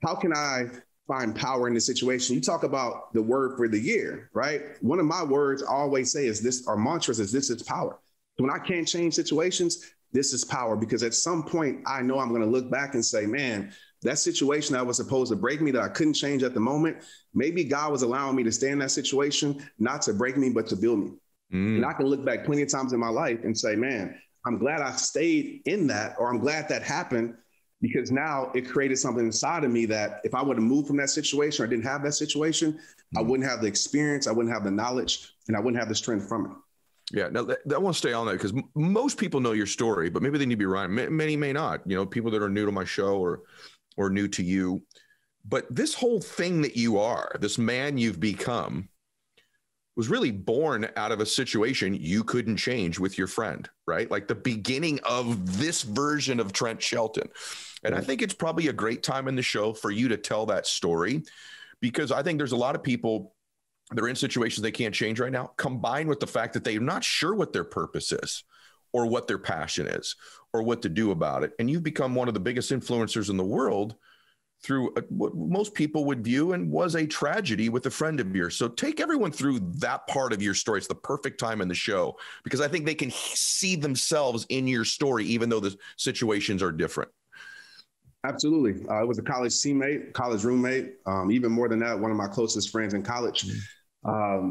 how can I find power in this situation? You talk about the word for the year, right? One of my words I always say is this, or mantras is this is power. So when I can't change situations, this is power, because at some point I know I'm going to look back and say, man, that situation that was supposed to break me that I couldn't change at the moment, maybe God was allowing me to stay in that situation, not to break me, but to build me. And I can look back plenty of times in my life and say, man, I'm glad I stayed in that, or I'm glad that happened, because now it created something inside of me that if I would have moved from that situation or didn't have that situation, I wouldn't have the experience, I wouldn't have the knowledge, and I wouldn't have the strength from it. Yeah, now I want to stay on that because most people know your story, but maybe they need to be right. Many may not, you know, people that are new to my show or new to you. But this whole thing that you are, this man you've become, was really born out of a situation you couldn't change with your friend, right? Like the beginning of this version of Trent Shelton. And I think it's probably a great time in the show for you to tell that story, because I think there's a lot of people that are in situations they can't change right now, combined with the fact that they're not sure what their purpose is or what their passion is or what to do about it. And you've become one of the biggest influencers in the world through what most people would view and was a tragedy with a friend of yours. So take everyone through that part of your story. It's the perfect time in the show, because I think they can see themselves in your story, even though the situations are different. Absolutely. It was a college teammate, college roommate. Even more than that, one of my closest friends in college.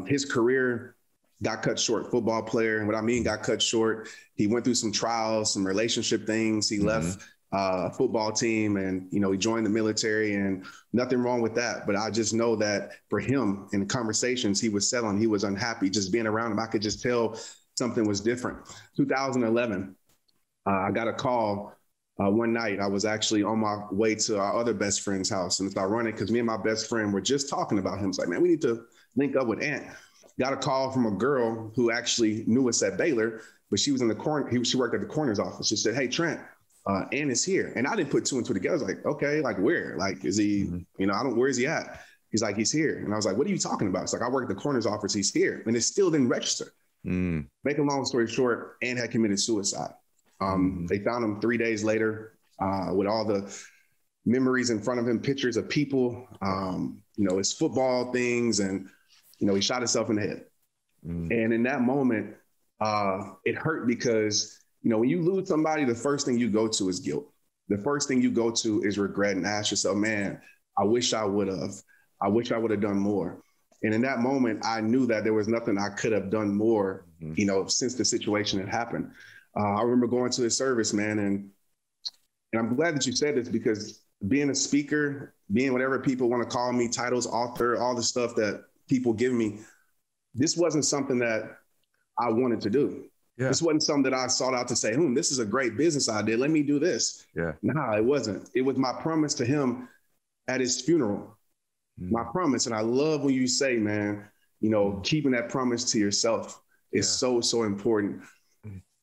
His career got cut short, football player. And what I mean got cut short, he went through some trials, some relationship things. He left football team, and he joined the military, and nothing wrong with that. But I just know that for him, in conversations he was settling, he was unhappy. Just being around him, I could just tell something was different. 2011, I got a call one night. I was actually on my way to our other best friend's house, and it's ironic because me and my best friend were just talking about him. It's like, man, we need to link up with Ant. Got a call from a girl who actually knew us at Baylor, but she was in the corner. She worked at the coroner's office. She said, hey, Trent, Ant is here. And I didn't put two and two together. I was like, okay, like where? Like, is he, where is he at? He's like, he's here. And I was like, what are you talking about? It's like, I work at the coroner's office. He's here. And it still didn't register. Make a long story short, Ant had committed suicide. They found him 3 days later with all the memories in front of him, pictures of people, his football things. And, he shot himself in the head. And in that moment, it hurt because, when you lose somebody, the first thing you go to is guilt. The first thing you go to is regret and ask yourself, man, I wish I would have done more. And in that moment, I knew that there was nothing I could have done more, since the situation had happened. I remember going to his service, man. And I'm glad that you said this, because being a speaker, being whatever people want to call me, titles, author, all the stuff that people give me, this wasn't something that I wanted to do. Yeah. This wasn't something that I sought out to say, this is a great business idea. Let me do this. Yeah. Nah, it wasn't. It was my promise to him at his funeral. My promise. And I love when you say, man, keeping that promise to yourself is so important.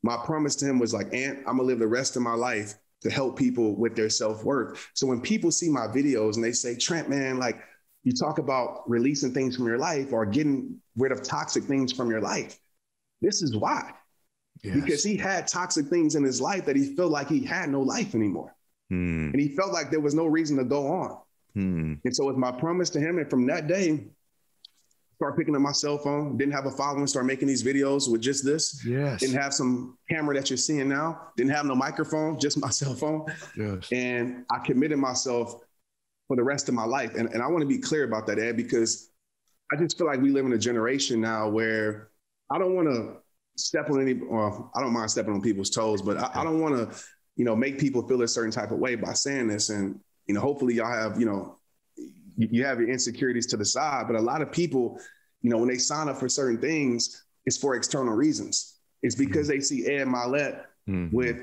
My promise to him was like, Ant, I'm gonna live the rest of my life to help people with their self-worth. So when people see my videos and they say, Trent, man, like you talk about releasing things from your life or getting rid of toxic things from your life, this is why. Yes. Because he had toxic things in his life that he felt like he had no life anymore. And he felt like there was no reason to go on. And so it's my promise to him. And from that day, start picking up my cell phone, didn't have a following, start making these videos with just this. Yes. Didn't have some camera that you're seeing now. Didn't have no microphone, just my cell phone. Yes. And I committed myself for the rest of my life. And I want to be clear about that, Ed, because I just feel like we live in a generation now where I don't want to step on I don't mind stepping on people's toes, but I don't want to, make people feel a certain type of way by saying this. And, hopefully y'all have, you have your insecurities to the side, but a lot of people, when they sign up for certain things, it's for external reasons. It's because they see Ed Mylett with,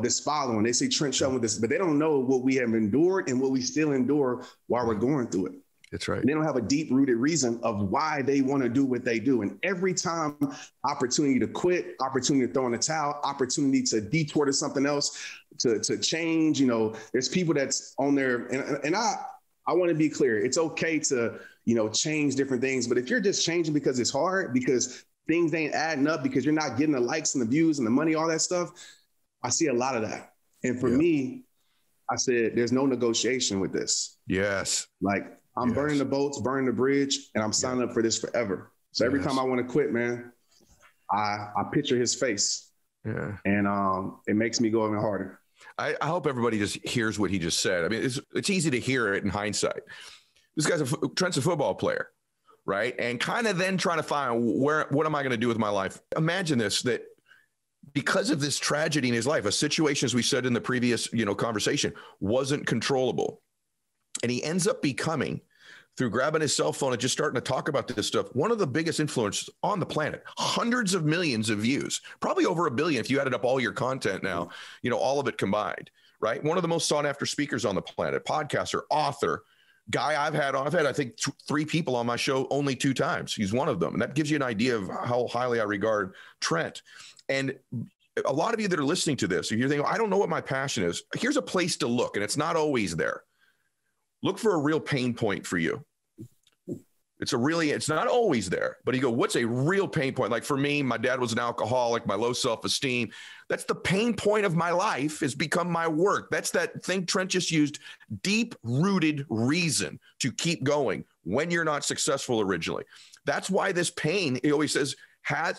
this following. They see Trent Shelton with this, but they don't know what we have endured and what we still endure while we're going through it. That's right. And they don't have a deep rooted reason of why they want to do what they do. And every time opportunity to quit, opportunity to throw in the towel, opportunity to detour to something else, to change, there's people that's on there. And I want to be clear. It's okay to, change different things. But if you're just changing because it's hard, because things ain't adding up, because you're not getting the likes and the views and the money, all that stuff, I see a lot of that. And for me, I said, there's no negotiation with this. Yes. Like I'm burning the boats, burning the bridge, and I'm signing up for this forever. So every time I want to quit, man, I picture his face. Yeah. And it makes me go even harder. I hope everybody just hears what he just said. I mean, it's easy to hear it in hindsight. This guy's Trent's a football player, right? And kind of then trying to find what am I going to do with my life? Imagine this, that because of this tragedy in his life, a situation, as we said in the previous, conversation, wasn't controllable. And he ends up becoming, through grabbing his cell phone and just starting to talk about this stuff, one of the biggest influencers on the planet. Hundreds of millions of views, probably over 1 billion if you added up all your content now, all of it combined, right? One of the most sought after speakers on the planet, podcaster, author, guy I've had, I think 3 people on my show only 2 times. He's one of them. And that gives you an idea of how highly I regard Trent. And a lot of you that are listening to this, if you're thinking, I don't know what my passion is, here's a place to look, and it's not always there. Look for a real pain point for you. It's not always there, but you go, what's a real pain point? Like for me, my dad was an alcoholic, my low self-esteem. That's the pain point of my life, has become my work. That's that thing Trent just used, deep-rooted reason to keep going when you're not successful originally. That's why this pain, he always says,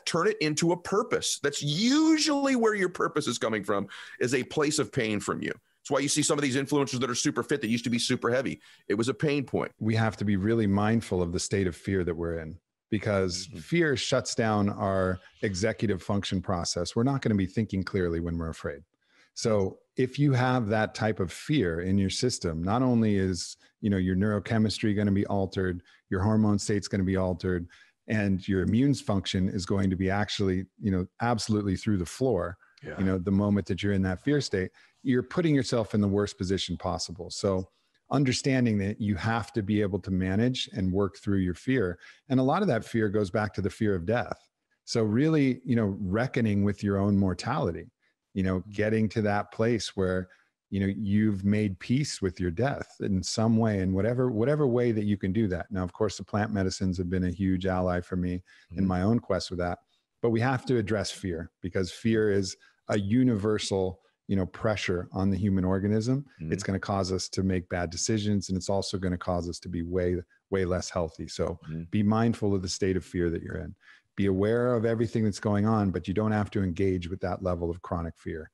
turn it into a purpose. That's usually where your purpose is coming from, is a place of pain from you. That's why you see some of these influencers that are super fit that used to be super heavy. It was a pain point. We have to be really mindful of the state of fear that we're in, because fear shuts down our executive function process. We're not going to be thinking clearly when we're afraid. So if you have that type of fear in your system, not only is, your neurochemistry going to be altered, your hormone state's going to be altered, and your immune function is going to be actually, absolutely through the floor. Yeah. The moment that you're in that fear state, you're putting yourself in the worst position possible. So understanding that you have to be able to manage and work through your fear. And a lot of that fear goes back to the fear of death. So really, reckoning with your own mortality, getting to that place where, you've made peace with your death in some way, in whatever way that you can do that. Now, of course, the plant medicines have been a huge ally for me in my own quest with that, but we have to address fear, because fear is a universal pressure on the human organism. It's going to cause us to make bad decisions, and it's also going to cause us to be way less healthy. So be mindful of the state of fear that you're in. Be aware of everything that's going on, but you don't have to engage with that level of chronic fear.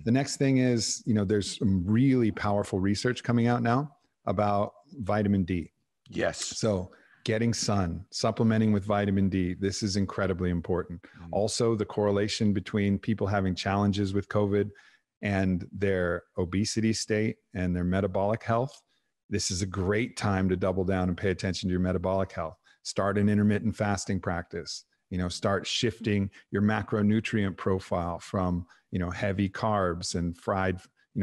The next thing is, there's some really powerful research coming out now about vitamin D. Yes. So getting sun, supplementing with vitamin D, this is incredibly important. Also, the correlation between people having challenges with COVID and their obesity state and their metabolic health. This is a great time to double down and pay attention to your metabolic health. Start an intermittent fasting practice. Start shifting your macronutrient profile from, heavy carbs and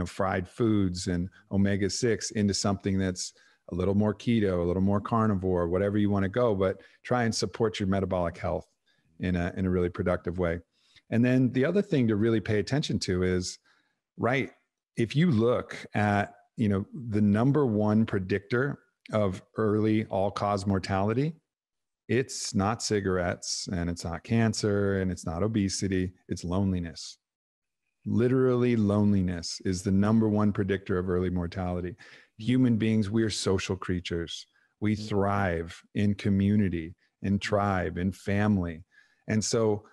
fried foods and omega-6 into something that's a little more keto, a little more carnivore, whatever you want to go, but try and support your metabolic health in a really productive way. And then the other thing to really pay attention to is, right, if you look at, the number one predictor of early all-cause mortality, it's not cigarettes, and it's not cancer, and it's not obesity, it's loneliness. Literally, loneliness is the number one predictor of early mortality. Human beings, we are social creatures. We thrive in community, in tribe, in family. And so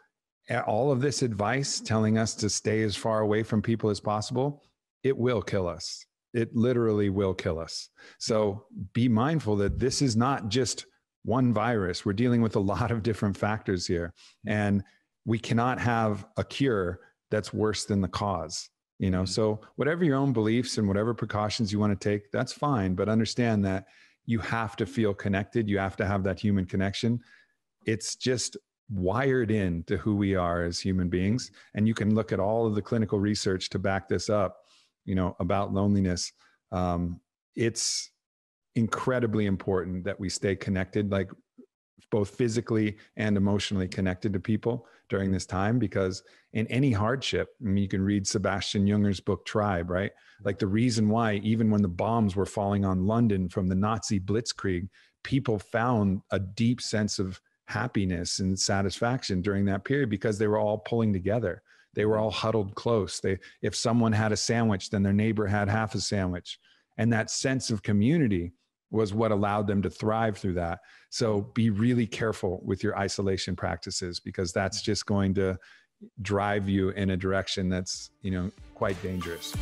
all of this advice telling us to stay as far away from people as possible, it will kill us. It literally will kill us. So be mindful that this is not just one virus. We're dealing with a lot of different factors here, and we cannot have a cure that's worse than the cause. So whatever your own beliefs and whatever precautions you want to take, that's fine. But understand that you have to feel connected. You have to have that human connection. It's just wired in to who we are as human beings. And you can look at all of the clinical research to back this up, about loneliness. It's incredibly important that we stay connected. Like both physically and emotionally connected to people during this time, because in any hardship, I mean, you can read Sebastian Junger's book, Tribe, right? Like the reason why, even when the bombs were falling on London from the Nazi blitzkrieg, people found a deep sense of happiness and satisfaction during that period because they were all pulling together. They were all huddled close. If someone had a sandwich, then their neighbor had half a sandwich. And that sense of community was what allowed them to thrive through that. So be really careful with your isolation practices, because that's just going to drive you in a direction that's, quite dangerous.